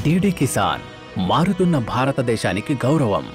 DD Kisan మారుతున్న భారతదేశానికి గౌరవం.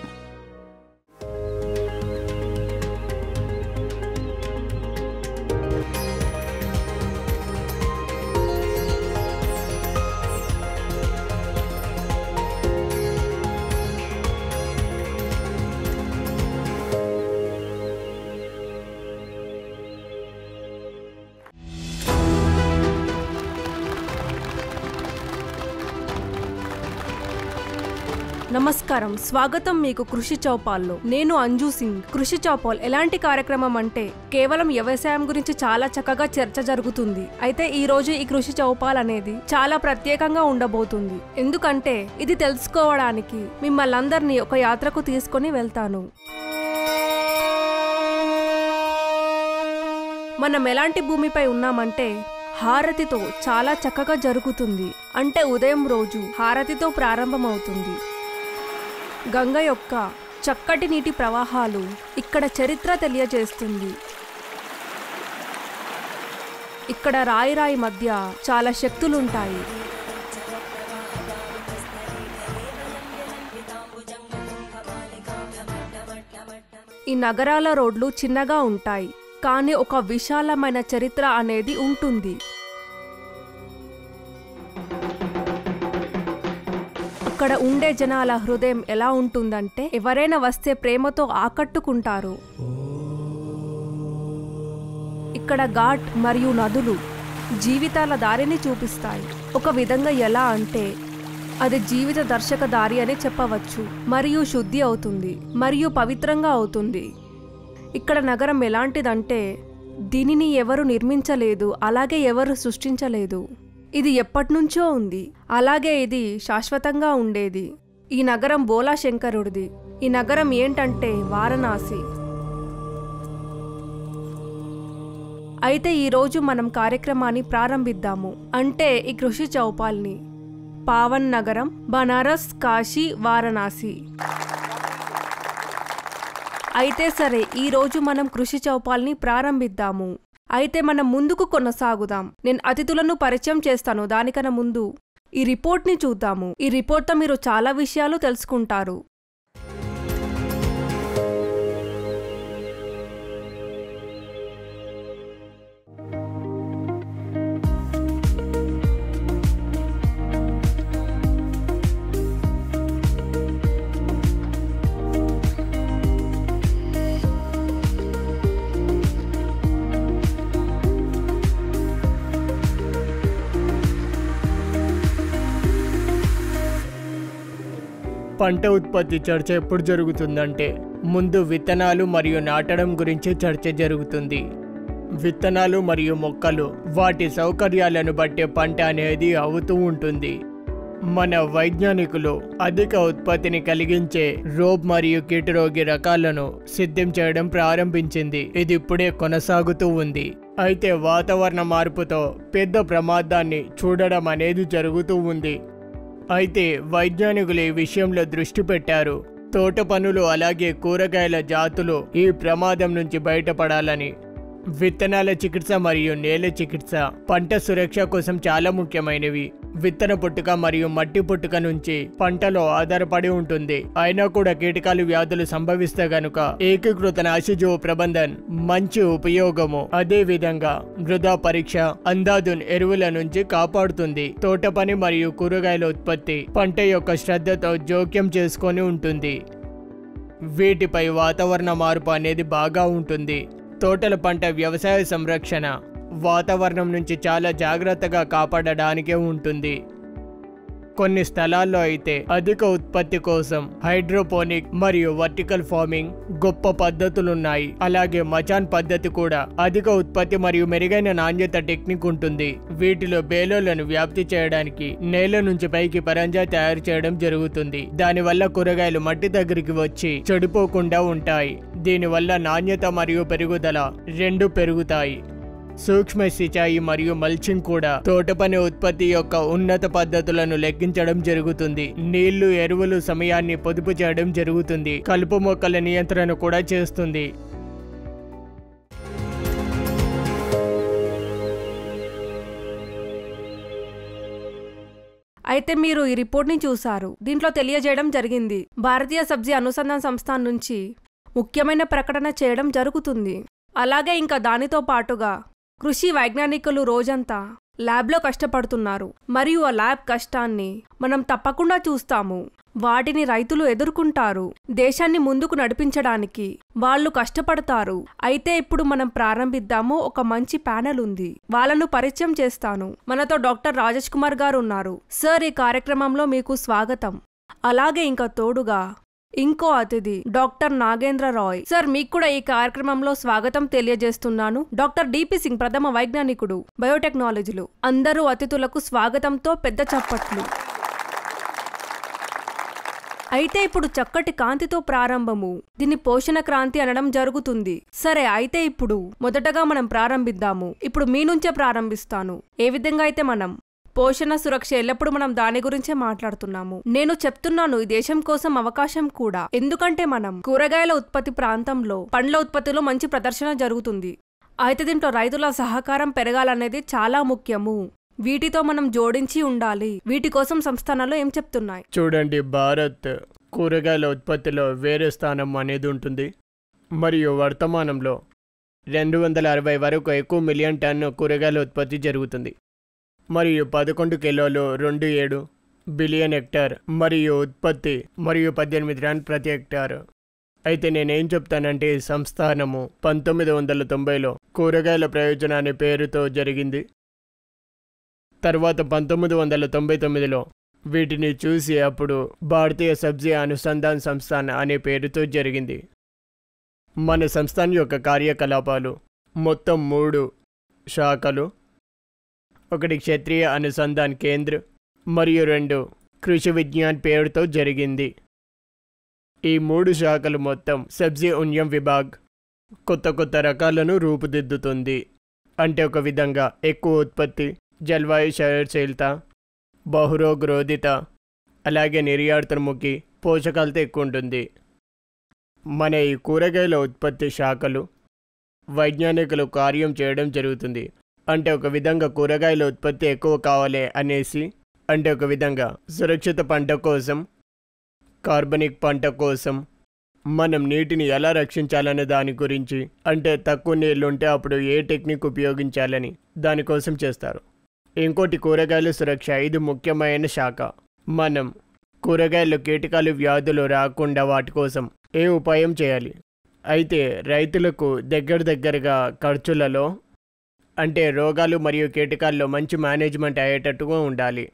నమస్కారం, స్వాగతం మీకు కృషి చౌపాల్లో. నేను అంజు సింగ్. కృషి చౌపాల్ ఎలాంటి కార్యక్రమం అంటే కేవలం వ్యవసాయం గురించి చాలా చక్కగా చర్చ జరుగుతుంది. అయితే ఈ రోజు ఈ కృషి చౌపాల్ అనేది చాలా ప్రత్యేకంగా ఉండబోతుంది. ఎందుకంటే ఇది తెలుసుకోవడానికి మిమ్మల్ందరినీ ఒక యాత్రకు తీసుకొని వెళ్తాను. మనం ఎలాంటి భూమిపై ఉన్నామంటే హారతితో చాలా చక్కగా జరుగుతుంది. అంటే ఉదయం రోజు హారతితో ప్రారంభమవుతుంది. గంగ యొక్క చక్కటి నీటి ప్రవాహాలు ఇక్కడ చరిత్ర తెలియజేస్తుంది. ఇక్కడ రాయి రాయి మధ్య చాలా శక్తులుంటాయి. ఈ నగరాల రోడ్లు చిన్నగా ఉంటాయి, కానీ ఒక విశాలమైన చరిత్ర అనేది ఉంటుంది. ఇక్కడ ఉండే జనాల హృదయం ఎలా ఉంటుందంటే ఎవరైనా వస్తే ప్రేమతో ఆకట్టుకుంటారు. ఇక్కడ ఘాట్ మరియు నదులు జీవితాల దారిని చూపిస్తాయి. ఒక విధంగా ఎలా అంటే అది జీవిత దర్శక దారి అని చెప్పవచ్చు. మరియు శుద్ధి అవుతుంది మరియు పవిత్రంగా అవుతుంది. ఇక్కడ నగరం ఎలాంటిదంటే దీనిని ఎవరు నిర్మించలేదు, అలాగే ఎవరు సృష్టించలేదు. ఇది ఎప్పటినుంచో ఉంది, అలాగే ఇది శాశ్వతంగా ఉండేది. ఈ నగరం బోలా శంకరుడిది. ఈ నగరం ఏంటంటే వారణాసి. అయితే ఈరోజు మనం కార్యక్రమాన్ని ప్రారంభిద్దాము. అంటే ఈ కృషి చౌపాల్ని పావన్ నగరం బనారస్, కాశీ, వారణాసి. అయితే సరే, ఈరోజు మనం కృషి చౌపాల్ని ప్రారంభిద్దాము. అయితే మనం ముందుకు కొనసాగుదాం. నేను అతిథులను పరిచయం చేస్తాను. దానికన్నా ముందు ఈ రిపోర్ట్ని చూద్దాము. ఈ రిపోర్ట్తో మీరు చాలా విషయాలు తెలుసుకుంటారు. పంట ఉత్పత్తి చర్చ ఎప్పుడు జరుగుతుందంటే ముందు విత్తనాలు మరియు నాటడం గురించి చర్చ జరుగుతుంది. విత్తనాలు మరియు మొక్కలు వాటి సౌకర్యాలను బట్టే పంట అనేది అవుతూ ఉంటుంది. మన వైజ్ఞానికులు అధిక ఉత్పత్తిని కలిగించే రోబ్ మరియు కీటరోగి రకాలను సిద్ధం చేయడం ప్రారంభించింది. ఇది ఇప్పుడే కొనసాగుతూ ఉంది. అయితే వాతావరణ మార్పుతో పెద్ద ప్రమాదాన్ని చూడడం అనేది జరుగుతూ ఉంది. అయితే వైజ్ఞానికులు ఈ విషయంలో దృష్టి పెట్టారు. తోట పనులు అలాగే కూరగాయల జాతులు ఈ ప్రమాదం నుంచి బయటపడాలని. విత్తనాల చికిత్స మరియు నేల చికిత్స పంట సురక్ష కోసం చాలా ముఖ్యమైనవి. విత్తన పుట్టుక మరియు మట్టి పుట్టుక నుంచి పంటలో ఆధారపడి ఉంటుంది. అయినా కూడా కీటకాలు వ్యాధులు సంభవిస్తే గనుక ఏకీకృత నాశజీవ ప్రబంధన్ మంచి ఉపయోగము. అదే విధంగా మృదా పరీక్ష అందాదున్ ఎరువుల నుంచి కాపాడుతుంది. తోట పని మరియు కూరగాయల ఉత్పత్తి పంట యొక్క శ్రద్ధతో జోక్యం చేసుకొని ఉంటుంది. వీటిపై వాతావరణ మార్పు అనేది బాగా ఉంటుంది. తోటల పంట వ్యవసాయ సంరక్షణ వాతావరణం నుంచి చాలా జాగ్రత్తగా కాపాడడానికే ఉంటుంది. కొన్ని స్థలాల్లో అయితే అధిక ఉత్పత్తి కోసం హైడ్రోపోనిక్ మరియు వర్టికల్ ఫార్మింగ్ గొప్ప పద్ధతులున్నాయి. అలాగే మచాన్ పద్ధతి కూడా అధిక ఉత్పత్తి మరియు మెరుగైన నాణ్యత టెక్నిక్ ఉంటుంది. వీటిలో బేలోలను వ్యాప్తి చేయడానికి నేల నుంచి పైకి పరంజా తయారు చేయడం జరుగుతుంది. దానివల్ల కూరగాయలు మట్టి దగ్గరికి వచ్చి చెడిపోకుండా ఉంటాయి. దీనివల్ల నాణ్యత మరియు పెరుగుదల రెండు పెరుగుతాయి. సూక్ష్మ సిచాయి మరియు మల్చింగ్ కూడా తోటపని ఉత్పత్తి యొక్క ఉన్నత పద్ధతులను లెక్కించడం జరుగుతుంది. నీళ్లు, ఎరువులు సమయాన్ని పొదుపు చేయడం జరుగుతుంది. కలుపు మొక్కల నియంత్రణ కూడా చేస్తుంది. అయితే మీరు ఈ రిపోర్ట్ని చూశారు. దీంట్లో తెలియజేయడం జరిగింది, భారతీయ సబ్జీ అనుసంధాన సంస్థాన్ నుంచి ముఖ్యమైన ప్రకటన చేయడం జరుగుతుంది. అలాగే ఇంకా దానితో పాటుగా కృషి వైజ్ఞానికులు రోజంతా ల్యాబ్లో కష్టపడుతున్నారు మరియు ఆ ల్యాబ్ కష్టాన్ని మనం తప్పకుండా చూస్తాము. వాటిని రైతులు ఎదుర్కొంటారు. దేశాన్ని ముందుకు నడిపించడానికి వాళ్ళు కష్టపడతారు. అయితే ఇప్పుడు మనం ప్రారంభిద్దాము. ఒక మంచి ప్యానెల్ ఉంది, వాళ్ళను పరిచయం చేస్తాను. మనతో డాక్టర్ రాజేష్ కుమార్ గారు ఉన్నారు. సార్, ఈ కార్యక్రమంలో మీకు స్వాగతం. అలాగే ఇంకా తోడుగా ఇంకో అతిథి డాక్టర్ నాగేంద్ర రాయ్. సార్, మీకు కూడా ఈ కార్యక్రమంలో స్వాగతం తెలియజేస్తున్నాను. డాక్టర్ డిపి సింగ్, ప్రథమ వైజ్ఞానికుడు, బయోటెక్నాలజీలు. అందరూ అతిథులకు స్వాగతంతో పెద్ద చప్పట్లు. అయితే ఇప్పుడు చక్కటి కాంతితో ప్రారంభము. దీన్ని పోషణ క్రాంతి అనడం జరుగుతుంది. సరే, అయితే ఇప్పుడు మొదటగా మనం ప్రారంభిద్దాము. ఇప్పుడు మీ నుంచే ప్రారంభిస్తాను. ఏ విధంగా అయితే మనం పోషణ సురక్ష ఎల్లప్పుడూ మనం దాని గురించే మాట్లాడుతున్నాము. నేను చెప్తున్నాను, ఈ దేశం కోసం అవకాశం కూడా. ఎందుకంటే మనం కూరగాయల ఉత్పత్తి ప్రాంతంలో పండ్ల ఉత్పత్తిలో మంచి ప్రదర్శన జరుగుతుంది. అయితే దీంట్లో రైతుల సహకారం పెరగాలనేది చాలా ముఖ్యము. వీటితో మనం జోడించి ఉండాలి. వీటి కోసం సంస్థానాలు ఏం చెప్తున్నాయి చూడండి. భారత్ కూరగాయల ఉత్పత్తిలో వేరే స్థానం అనేది ఉంటుంది మరియు వర్తమానంలో 260 వరకు ఎక్కువ మిలియన్ టన్ను కూరగాయల ఉత్పత్తి జరుగుతుంది మరియు 11 కిలోలు 27 బిలియన్ హెక్టార్ మరియు ఉత్పత్తి మరియు 18 టన్ ప్రతి హెక్టార్. అయితే నేనేం చెప్తానంటే, ఈ సంస్థానము 1990లో కూరగాయల ప్రయోజనాన్ని పేరుతో జరిగింది. తర్వాత 1999లో వీటిని చూసి అప్పుడు భారతీయ సబ్జీ అనుసంధాన్ సంస్థాన్ అనే పేరుతో జరిగింది. మన సంస్థాన్ యొక్క కార్యకలాపాలు మొత్తం 3 శాఖలు. ఒకటి క్షత్రియ అనుసంధాన్ కేంద్ర మరియు 2 కృషి విజ్ఞాన్ పేరుతో జరిగింది. ఈ 3 శాఖలు మొత్తం సబ్జీ ఉన్యం విభాగ్ కొత్త రకాలను రూపుదిద్దుతుంది. అంటే ఒక విధంగా ఎక్కువ ఉత్పత్తి, జల్వాయు సహనశీలత, బహురోగరోధిత, అలాగే నిర్యాతముఖి పోషకాలతో ఎక్కువ ఉంటుంది. మన ఈ కూరగాయల ఉత్పత్తి శాఖలు వైజ్ఞానికులు కార్యం చేయడం జరుగుతుంది. అంటే ఒక విధంగా కూరగాయల ఉత్పత్తి ఎక్కువ కావాలి అనేసి, అంటే ఒక విధంగా సురక్షిత పంట కోసం, కార్బనిక్ పంట కోసం మనం నీటిని ఎలా రక్షించాలనే దాని గురించి, అంటే తక్కువ నీళ్ళు ఉంటే అప్పుడు ఏ టెక్నిక్ ఉపయోగించాలని దానికోసం చేస్తారు. ఇంకోటి కూరగాయల సురక్ష. ఇది ముఖ్యమైన శాఖ. మనం కూరగాయలు కీటకాలు వ్యాధులు రాకుండా వాటి కోసం ఏ ఉపాయం చేయాలి. అయితే రైతులకు దగ్గరగా ఖర్చులలో, అంటే రోగాలు మరియు కీటకాల్లో మంచి మేనేజ్మెంట్ అయ్యేటట్టుగా ఉండాలి.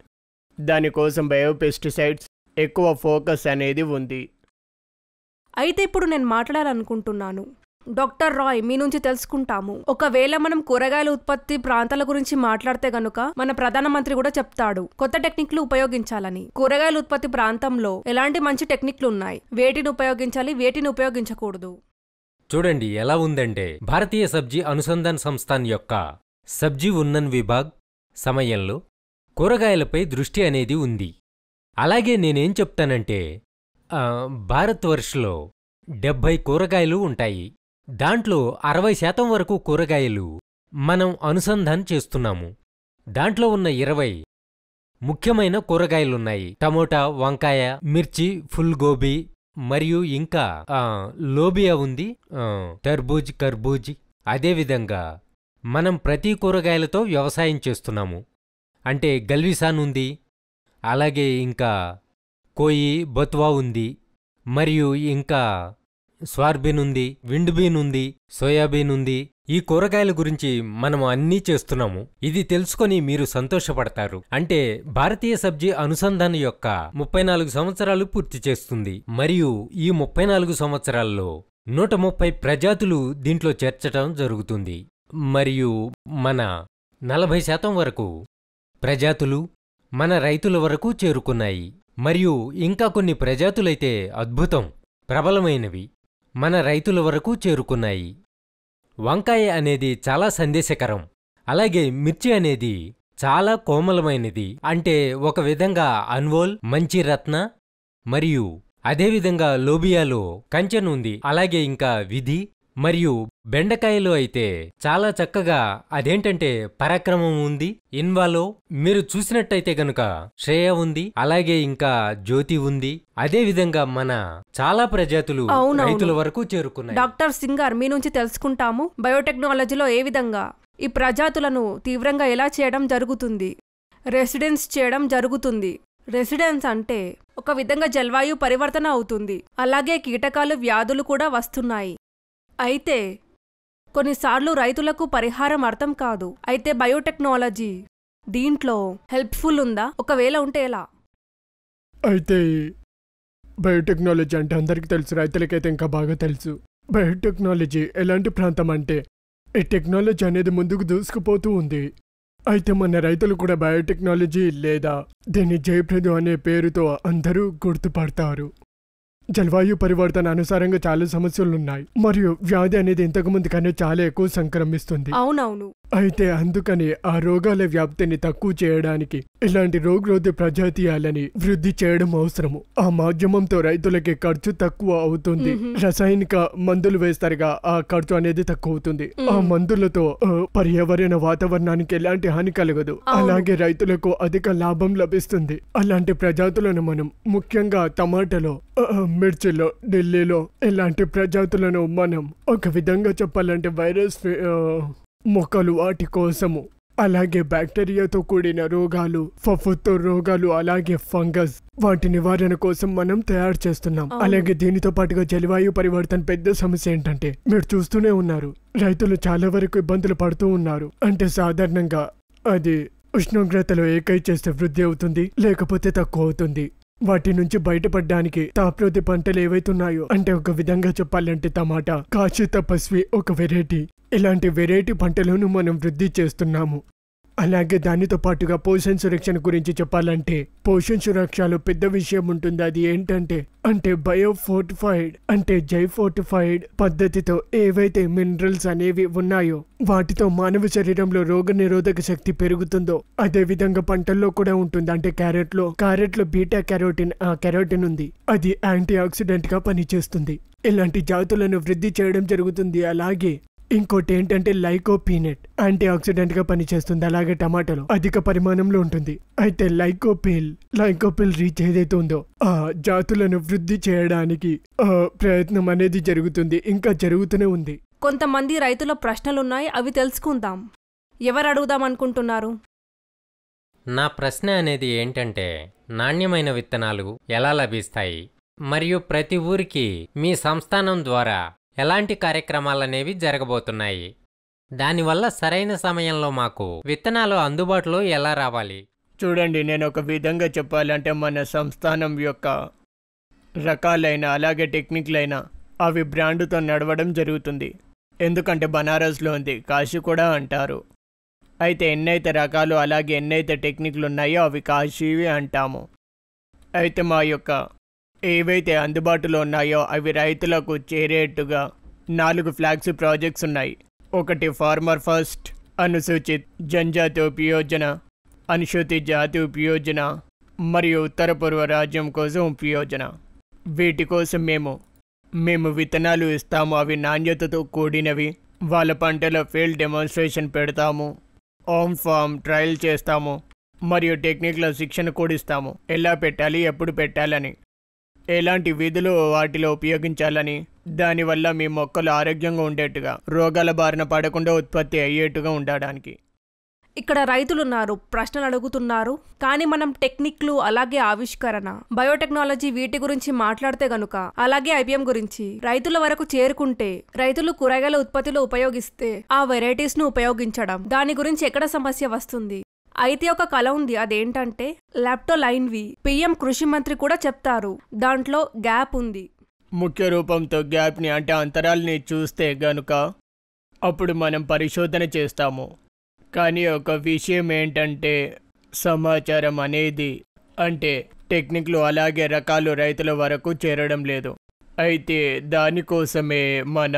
దానికోసం బయోపెస్టిసైడ్స్ ఎక్కువ ఫోకస్ అనేది ఉంది. అయితే ఇప్పుడు నేను మాట్లాడాలనుకుంటున్నాను. డాక్టర్ రాయ్, మీ నుంచి తెలుసుకుంటాము. ఒకవేళ మనం కూరగాయల ఉత్పత్తి ప్రాంతాల గురించి మాట్లాడితే గనుక మన ప్రధానమంత్రి కూడా చెప్తాడు కొత్త టెక్నిక్లు ఉపయోగించాలని. కూరగాయల ఉత్పత్తి ప్రాంతంలో ఎలాంటి మంచి టెక్నిక్లు ఉన్నాయి, వేటిని ఉపయోగించాలి, వేటిని ఉపయోగించకూడదు? చూడండి ఎలా ఉందంటే, భారతీయ సబ్జీ అనుసంధాన్ సంస్థాన్ యొక్క సబ్జీ ఉన్నన్ విభాగ్ సమయంలో కూరగాయలపై దృష్టి అనేది ఉంది. అలాగే నేనేం చెప్తానంటే, భారతవర్షలో 70 కూరగాయలు ఉంటాయి. దాంట్లో 60% వరకు కూరగాయలు మనం అనుసంధాన్ చేస్తున్నాము. దాంట్లో ఉన్న 20 ముఖ్యమైన కూరగాయలున్నాయి. టమోటా, వంకాయ, మిర్చి, ఫుల్ గోబీ మరియు ఇంకా లోబియా ఉంది, టర్బూజ్, కర్బూజ్. అదేవిధంగా మనం ప్రతి కూరగాయలతో వ్యవసాయం చేస్తున్నాము. అంటే గల్విసాన్ ఉంది, అలాగే ఇంకా కోయి, బత్వా ఉంది, మరియు ఇంకా స్వార్బీన్ ఉంది, విండ్ బీన్ ఉంది, సోయాబీన్ ఉంది. ఈ కూరగాయల గురించి మనం అన్నీ చేస్తున్నాము. ఇది తెలుసుకొని మీరు సంతోషపడతారు. అంటే భారతీయ సబ్జీ అనుసంధాన్ యొక్క 34 సంవత్సరాలు పూర్తి చేస్తుంది. మరియు ఈ 34 సంవత్సరాల్లో 130 ప్రజాతులు దీంట్లో చేర్చటం జరుగుతుంది. మరియు మన 40% వరకు ప్రజాతులు మన రైతుల వరకు చేరుకున్నాయి. మరియు ఇంకా కొన్ని ప్రజాతులైతే అద్భుతం, ప్రబలమైనవి మన రైతుల వరకు చేరుకున్నాయి. వంకాయ అనేది చాలా సందేశకరం. అలాగే మిర్చి అనేది చాలా కోమలమైనది. అంటే ఒక విధంగా అన్వోల్, మంచి రత్న, మరియు అదేవిధంగా లోబియాలో కంచెన్ ఉంది. అలాగే ఇంకా విధి మరియు బెండకాయలో అయితే చాలా చక్కగా అదేంటంటే పరాక్రమం ఉంది. ఇన్వాలో మీరు చూసినట్టయితే గనుక శ్రేయ ఉంది, అలాగే ఇంకా జ్యోతి ఉంది. అదే విధంగా మన చాలా ప్రజాతులు అవునవును. రైతుల వరకు చేరుకున్నాయి. డాక్టర్ సింగర్ మీ నుంచి తెలుసుకుంటాము బయోటెక్నాలజీలో ఏ విధంగా ఈ ప్రజాతులను తీవ్రంగా ఎలా చేయడం జరుగుతుంది, రెసిడెన్స్ చేయడం జరుగుతుంది. రెసిడెన్స్ అంటే ఒక విధంగా జలవాయు పరివర్తన అవుతుంది. అలాగే కీటకాలు వ్యాధులు కూడా వస్తున్నాయి. అయితే కొన్నిసార్లు రైతులకు పరిహారం అర్థం కాదు. అయితే బయోటెక్నాలజీ దీంట్లో హెల్ప్ఫుల్ ఉందా? ఒకవేళ ఉంటే ఎలా? అయితే బయోటెక్నాలజీ అంటే అందరికీ తెలుసు, రైతులకైతే ఇంకా బాగా తెలుసు. బయోటెక్నాలజీ ఎలాంటి ప్రాంతం అంటే ఈ టెక్నాలజీ అనేది ముందుకు దూసుకుపోతూ ఉంది. అయితే మన రైతులు కూడా బయోటెక్నాలజీ లేదా దీన్ని జయప్రదం అనే పేరుతో అందరూ గుర్తుపడతారు. జలవాయు పరివర్తన అనుసారంగా చాలా సమస్యలున్నాయి మరియు వ్యాధి అనేది ఇంతకుముందు కన్నా చాలా ఎక్కువ సంక్రమిస్తుంది. అవునవును. అయితే అందుకని ఆ రోగాల వ్యాప్తిని తక్కువ చేయడానికి ఇలాంటి రోగరోధి ప్రజాతీయాలని వృద్ధి చేయడం అవసరము. ఆ మాధ్యమంతో రైతులకి ఖర్చు తక్కువ అవుతుంది. రసాయనిక మందులు వేస్తారుగా, ఆ ఖర్చు అనేది తక్కువ అవుతుంది. ఆ మందులతో పర్యావరణ వాతావరణానికి ఎలాంటి హాని కలగదు. అలాగే రైతులకు అధిక లాభం లభిస్తుంది. అలాంటి ప్రజాతులను మనం ముఖ్యంగా టమాటాలో, మిర్చిలో, ఢిల్లీలో ఇలాంటి ప్రజాతులను మనం ఒక విధంగా చెప్పాలంటే వైరస్ మొక్కలు వాటి కోసము, అలాగే బ్యాక్టీరియాతో కూడిన రోగాలు, ఫఫుతో రోగాలు, అలాగే ఫంగస్ వాటి నివారణ కోసం మనం తయారు చేస్తున్నాం. అలాగే దీనితో పాటుగా జలవాయు పరివర్తన పెద్ద సమస్య ఏంటంటే మీరు చూస్తూనే ఉన్నారు, రైతులు చాలా వరకు ఇబ్బందులు పడుతూ ఉన్నారు. అంటే సాధారణంగా అది ఉష్ణోగ్రతలో ఏకై చేస్తే వృద్ధి అవుతుంది, లేకపోతే తక్కువ అవుతుంది. వాటి నుంచి బయటపడడానికి తాప్రోతి పంటలు ఏవైతున్నాయో, అంటే ఒక విధంగా చెప్పాలంటే టమాటా, కాచి తపస్వి ఒక వెరైటీ, ఇలాంటి వెరైటీ పంటలను మనం వృద్ధి చేస్తున్నాము. అలాగే దానితో పాటుగా పోషణ సురక్షణ గురించి చెప్పాలంటే పోషణ సురక్షలో పెద్ద విషయం ఉంటుంది. అది ఏంటంటే అంటే బయోఫోర్టిఫైడ్ అంటే జైఫోర్టిఫైడ్ పద్ధతితో ఏవైతే మినరల్స్ అనేవి ఉన్నాయో వాటితో మానవ శరీరంలో రోగ నిరోధక శక్తి పెరుగుతుందో అదే విధంగా పంటల్లో కూడా ఉంటుంది. అంటే క్యారెట్లో బీటా కెరోటిన్ ఉంది, అది యాంటీ ఆక్సిడెంట్ గా పనిచేస్తుంది. ఇలాంటి జాతులను వృద్ధి చేయడం జరుగుతుంది. అలాగే ఇంకోటి ఏంటంటే లైకోపీనట్ యాంటీ ఆక్సిడెంట్ గా పనిచేస్తుంది. అలాగే టమాటాలో అధిక పరిమాణంలో ఉంటుంది. అయితే లైకోపిల్ రీచ్ ఏదైతే ఉందో ఆ జాతులను వృద్ధి చేయడానికి ప్రయత్నం అనేది జరుగుతుంది, ఇంకా జరుగుతూనే ఉంది. కొంతమంది రైతుల ప్రశ్నలున్నాయి, అవి తెలుసుకుందాం. ఎవరు అడుగుదాం అనుకుంటున్నారు? నా ప్రశ్న అనేది ఏంటంటే నాణ్యమైన విత్తనాలు ఎలా లభిస్తాయి, మరియు ప్రతి ఊరికి మీ సంస్థానం ద్వారా ఎలాంటి కార్యక్రమాలనేవి జరగబోతున్నాయి, దానివల్ల సరైన సమయంలో మాకు విత్తనాలు అందుబాటులో ఎలా రావాలి? చూడండి, నేను ఒక విధంగా చెప్పాలంటే మన సంస్థానం యొక్క రకాలైన అలాగే టెక్నిక్లైన అవి బ్రాండుతో నడవడం జరుగుతుంది. ఎందుకంటే బనారస్లో ఉంది, కాశీ కూడా అంటారు. అయితే ఎన్నైతే రకాలు అలాగే ఎన్నైతే టెక్నిక్లు ఉన్నాయో అవి కాశీవి అంటాము. అయితే మా యొక్క ఏవైతే అందుబాటులో ఉన్నాయో అవి రైతులకు చేరేట్టుగా 4 ఫ్లాగ్షిప్ ప్రాజెక్ట్స్ ఉన్నాయి. ఒకటి ఫార్మర్ ఫస్ట్, అనుసూచిత్ జనజాతి ఉపయోజన, అనుసూచిత జాతి ఉపయోజన మరియు ఉత్తర పూర్వ రాజ్యం కోసం ఉపయోజన. వీటి కోసం మేము విత్తనాలు ఇస్తాము. అవి నాణ్యతతో కూడినవి. వాళ్ళ పంటలో ఫీల్డ్ డెమాన్స్ట్రేషన్ పెడతాము, ఆన్ ఫామ్ ట్రయల్ చేస్తాము మరియు టెక్నిక్ల శిక్షణ కూడా ఇస్తాము. ఎలా పెట్టాలి, ఎప్పుడు పెట్టాలని, ఎలాంటి విధులు వాటిలో ఉపయోగించాలని, దానివల్ల మీ మొక్కలు ఆరోగ్యంగా ఉండేట్టుగా, రోగాల బారిన పడకుండా ఉత్పత్తి అయ్యేట్టుగా ఉండడానికి. ఇక్కడ రైతులున్నారు, ప్రశ్నలు అడుగుతున్నారు. కానీ మనం టెక్నిక్లు అలాగే ఆవిష్కరణ, బయోటెక్నాలజీ వీటి గురించి మాట్లాడితే గనుక, అలాగే ఐపీఎం గురించి రైతుల వరకు చేరుకుంటే, రైతులు కూరగాయల ఉత్పత్తిలో ఉపయోగిస్తే ఆ వెరైటీస్ ను ఉపయోగించడం, దాని గురించి ఎక్కడ సమస్య వస్తుంది? అయితే ఒక కళ ఉంది, అదేంటంటే లాప్టోలైన్వి. పిఎం కృషి మంత్రి కూడా చెప్తారు, దాంట్లో గ్యాప్ ఉంది. ముఖ్య రూపంతో గ్యాప్ని అంటే అంతరాల్ని చూస్తే గనుక అప్పుడు మనం పరిశోధన చేస్తాము. కానీ ఒక విషయం ఏంటంటే సమాచారం అనేది అంటే టెక్నిక్లు అలాగే రకాలు రైతుల వరకు చేరడం లేదు. అయితే దానికోసమే మన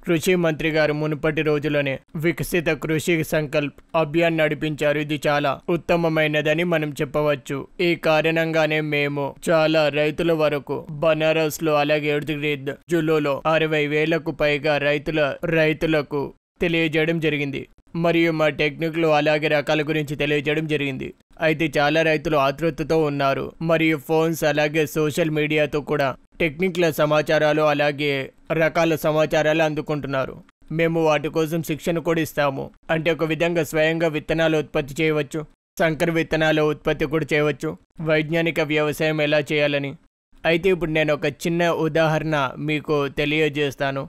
కృషి మంత్రి గారు మునుపటి రోజులోనే వికసిత కృషి సంకల్ప్ అభియాన్ నడిపించారు. ఇది చాలా ఉత్తమమైనదని మనం చెప్పవచ్చు. ఈ కారణంగానే మేము చాలా రైతుల వరకు బనారస్ లో అలాగే ఇర్ద్ జులోలో 60,000కు పైగా రైతులకు తెలియజేయడం జరిగింది. మరియు మా టెక్నిక్లు అలాగే రకాల గురించి తెలియజేయడం జరిగింది. అయితే చాలా రైతులు ఆతృతతో ఉన్నారు మరియు ఫోన్స్ అలాగే సోషల్ మీడియాతో కూడా టెక్నిక్ల సమాచారాలు అలాగే రకాల సమాచారాలు అందుకుంటున్నారు. మేము వాటి కోసం శిక్షణ కూడా ఇస్తాము. అంటే ఒక విధంగా స్వయంగా విత్తనాలు ఉత్పత్తి చేయవచ్చు, సంకర విత్తనాల ఉత్పత్తి కూడా చేయవచ్చు, వైజ్ఞానిక వ్యవసాయం ఎలా చేయాలని. అయితే ఇప్పుడు నేను ఒక చిన్న ఉదాహరణ మీకు తెలియజేస్తాను.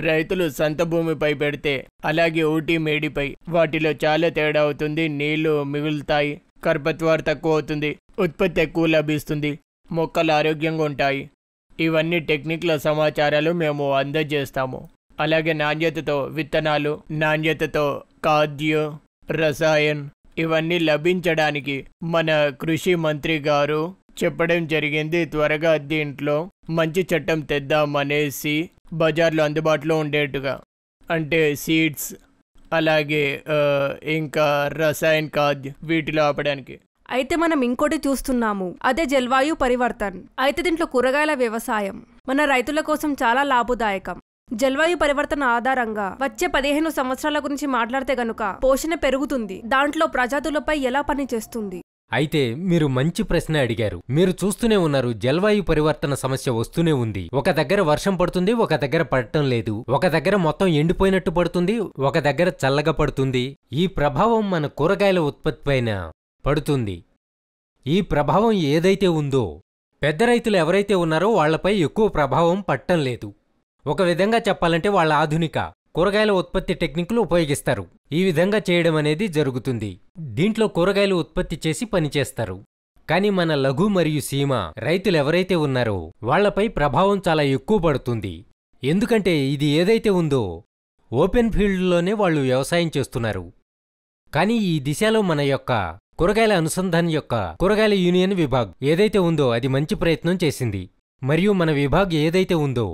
రైతులు సంత భూమిపై పెడితే అలాగే ఊటీ మేడిపై వాటిలో చాలా తేడా అవుతుంది. నీళ్లు మిగులుతాయి, కర్పత్వారు తక్కువ అవుతుంది, ఉత్పత్తి ఎక్కువ లభిస్తుంది, మొక్కలు ఆరోగ్యంగా ఉంటాయి. ఇవన్నీ టెక్నిక్ల సమాచారాలు మేము అందజేస్తాము. అలాగే నాణ్యతతో విత్తనాలు, నాణ్యతతో ఖాద్య రసాయన్ ఇవన్నీ లభించడానికి మన కృషి మంత్రి గారు చెప్పడం జరిగింది. త్వరగా దీంట్లో మంచి చట్టం తెద్దామనేసి బజార్లో అందుబాటులో ఉండేట్టుగా, అంటే సీడ్స్ అలాగే ఇంకా రసాయన్ ఖాద్య వీటిలో ఆపడానికి. అయితే మనం ఇంకోటి చూస్తున్నాము, అదే జల్వాయు పరివర్తన్. అయితే దీంట్లో కూరగాయల వ్యవసాయం మన రైతుల కోసం చాలా లాభదాయకం. జల్వాయు పరివర్తన ఆధారంగా వచ్చే 15 సంవత్సరాల గురించి మాట్లాడితే గనుక పోషణ పెరుగుతుంది. దాంట్లో ప్రజాతులపై ఎలా పనిచేస్తుంది? అయితే మీరు మంచి ప్రశ్న అడిగారు. మీరు చూస్తూనే ఉన్నారు, జల్వాయు పరివర్తన సమస్య వస్తూనే ఉంది. ఒక దగ్గర వర్షం పడుతుంది, ఒక దగ్గర పడటం లేదు. ఒక దగ్గర మొత్తం ఎండిపోయినట్టు పడుతుంది, ఒక దగ్గర చల్లగా పడుతుంది. ఈ ప్రభావం మన కూరగాయల ఉత్పత్తి పైన పడుతుంది. ఈ ప్రభావం ఏదైతే ఉందో పెద్ద రైతులు ఎవరైతే ఉన్నారో వాళ్లపై ఎక్కువ ప్రభావం పట్టం లేదు. ఒక విధంగా చెప్పాలంటే వాళ్ళ ఆధునిక కూరగాయల ఉత్పత్తి టెక్నిక్లు ఉపయోగిస్తారు. ఈ విధంగా చేయడం అనేది జరుగుతుంది. దీంట్లో కూరగాయలు ఉత్పత్తి చేసి పనిచేస్తారు. కానీ మన లఘు మరియు సీమ రైతులు ఎవరైతే ఉన్నారో వాళ్లపై ప్రభావం చాలా ఎక్కువ పడుతుంది. ఎందుకంటే ఇది ఏదైతే ఉందో ఓపెన్ ఫీల్డ్లోనే వాళ్ళు వ్యవసాయం చేస్తున్నారు. కానీ ఈ దిశలో మన యొక్క కూరగాయల అనుసంధాన్ యొక్క కూరగాయల యూనియన్ విభాగ్ ఏదైతే ఉందో అది మంచి ప్రయత్నం చేసింది. మరియు మన విభాగ్ ఏదైతే ఉందో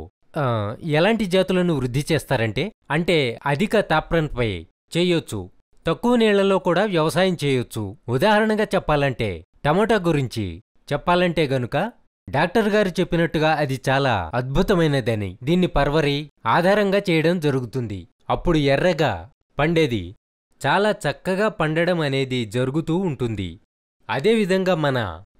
ఎలాంటి జాతులను వృద్ధి చేస్తారంటే, అంటే అధిక తాపంపై చేయొచ్చు, తక్కువ నీళ్లలో కూడా వ్యవసాయం చేయొచ్చు. ఉదాహరణగా చెప్పాలంటే టమోటా గురించి చెప్పాలంటే గనుక డాక్టర్ గారు చెప్పినట్టుగా అది చాలా అద్భుతమైనదని దీన్ని పర్వరీ ఆధారంగా చేయడం జరుగుతుంది. అప్పుడు ఎర్రగా పండేది చాలా చక్కగా పండడం అనేది జరుగుతూ ఉంటుంది. అదేవిధంగా మన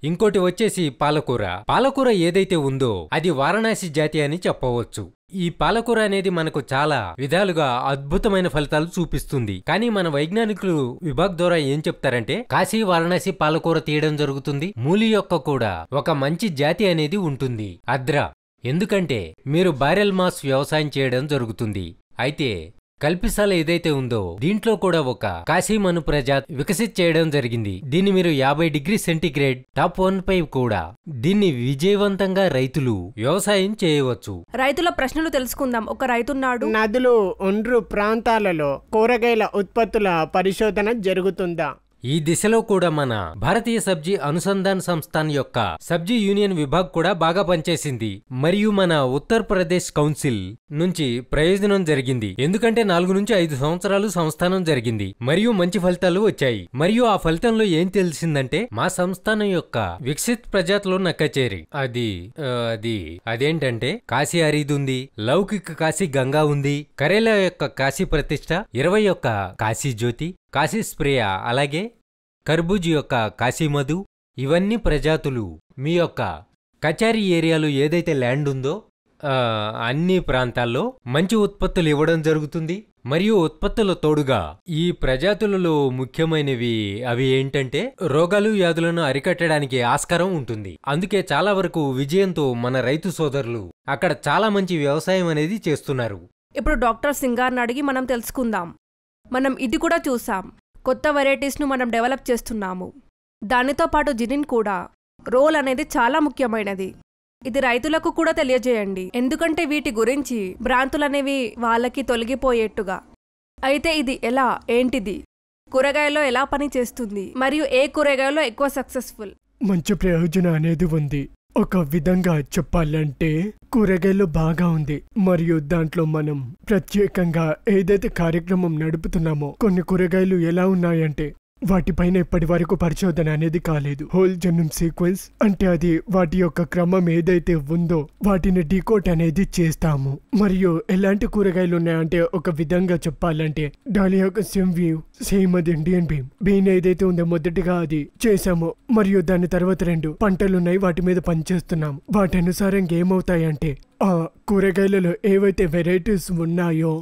ఇంకోటి వచ్చేసి పాలకూర ఏదైతే ఉందో అది వారణాసి జాతి అని చెప్పవచ్చు. ఈ పాలకూర అనేది మనకు చాలా విధాలుగా అద్భుతమైన ఫలితాలు చూపిస్తుంది. కానీ మన వైజ్ఞానికులు విభాగ్ ద్వారా ఏం చెప్తారంటే కాశీ వారణాసి పాలకూర తీయడం జరుగుతుంది. మూలి యొక్క కూడా ఒక మంచి జాతి అనేది ఉంటుంది, అద్రా. ఎందుకంటే మీరు బారెల్ మాస్ వ్యవసాయం చేయడం జరుగుతుంది. అయితే కల్పిసాల ఏదైతే ఉందో దీంట్లో కూడా ఒక కాశీమను ప్రజాత్ వికసిత్ చేయడం జరిగింది. దీన్ని మీరు 50 డిగ్రీ సెంటీగ్రేడ్ టాప్ 1 పై కూడా దీన్ని విజయవంతంగా రైతులు వ్యవసాయం చేయవచ్చు. రైతుల ప్రశ్నలు తెలుసుకుందాం. ఒక రైతున్నాడు, నదులు ఒండ్రు ప్రాంతాలలో కూరగాయల ఉత్పత్తుల పరిశోధన జరుగుతుందా? ఈ దిశలో కూడా మన భారతీయ సబ్జీ అనుసంధాన్ సంస్థాన్ యొక్క సబ్జీ యూనియన్ విభాగ్ కూడా బాగా పనిచేసింది. మరియు మన ఉత్తరప్రదేశ్ కౌన్సిల్ నుంచి ప్రయోజనం జరిగింది. ఎందుకంటే 4 నుంచి 5 సంవత్సరాలు సంస్థానం జరిగింది మరియు మంచి ఫలితాలు వచ్చాయి. మరియు ఆ ఫలితంలో ఏం తెలిసిందంటే మా సంస్థానం యొక్క వికసిత్ ప్రజాతిలో నక్కచేరి అదేంటంటే కాశీ అరీద్ ఉంది, లౌకిక కాశీ గంగా ఉంది, కరేలా యొక్క కాశీ ప్రతిష్ట, 20 యొక్క కాశీ జ్యోతి, కాశీ స్ప్రేయ, అలాగే కర్బూజ్ యొక్క కాశీమధు. ఇవన్నీ ప్రజాతులు మీ యొక్క కచారీ ఏరియాలో ఏదైతే ల్యాండ్ ఉందో అన్ని ప్రాంతాల్లో మంచి ఉత్పత్తులు ఇవ్వడం జరుగుతుంది. మరియు ఉత్పత్తుల తోడుగా ఈ ప్రజాతులలో ముఖ్యమైనవి అవి ఏంటంటే రోగాలు వ్యాధులను అరికట్టడానికి ఆస్కారం ఉంటుంది. అందుకే చాలా వరకు విజయంతో మన రైతు సోదరులు అక్కడ చాలా మంచి వ్యవసాయం అనేది చేస్తున్నారు. ఇప్పుడు డాక్టర్ సింగార్ని అడిగి మనం తెలుసుకుందాం. మనం ఇది కూడా చూసాం, కొత్త వెరైటీస్ను మనం డెవలప్ చేస్తున్నాము. దానితో పాటు జినిన్ కూడా రోల్ అనేది చాలా ముఖ్యమైనది. ఇది రైతులకు కూడా తెలియజేయండి, ఎందుకంటే వీటి గురించి భ్రాంతులనేవి వాళ్ళకి తొలగిపోయేట్టుగా. అయితే ఇది ఎలా, ఏంటిది, కూరగాయలో ఎలా పని చేస్తుంది మరియు ఏ కూరగాయలో ఎక్కువ సక్సెస్ఫుల్? మంచి ప్రయోజనం అనేది ఉంది. ఒక విధంగా చెప్పాలంటే కూరగాయలు బాగా ఉంది మరియు దాంట్లో మనం ప్రత్యేకంగా ఏదైతే కార్యక్రమం నడుపుతున్నామో కొన్ని కూరగాయలు ఎలా ఉన్నాయంటే వాటిపైన ఇప్పటి వరకు పరిశోధన అనేది కాలేదు. హోల్ జెనోమ్ సీక్వెన్స్ అంటే అది వాటి యొక్క క్రమం ఏదైతే ఉందో వాటిని డీకోడ్ అనేది చేస్తాము. మరియు ఎలాంటి కూరగాయలు ఉన్నాయంటే ఒక విధంగా చెప్పాలంటే దాని యొక్క సేమ్ అది ఇండియన్ బీన్ ఏదైతే ఉందో మొదటిగా అది చేసాము మరియు దాని తర్వాత 2 పంటలున్నాయి, వాటి మీద పనిచేస్తున్నాము. వాటి అనుసారంగా ఏమవుతాయంటే ఆ కూరగాయలలో ఏవైతే వెరైటీస్ ఉన్నాయో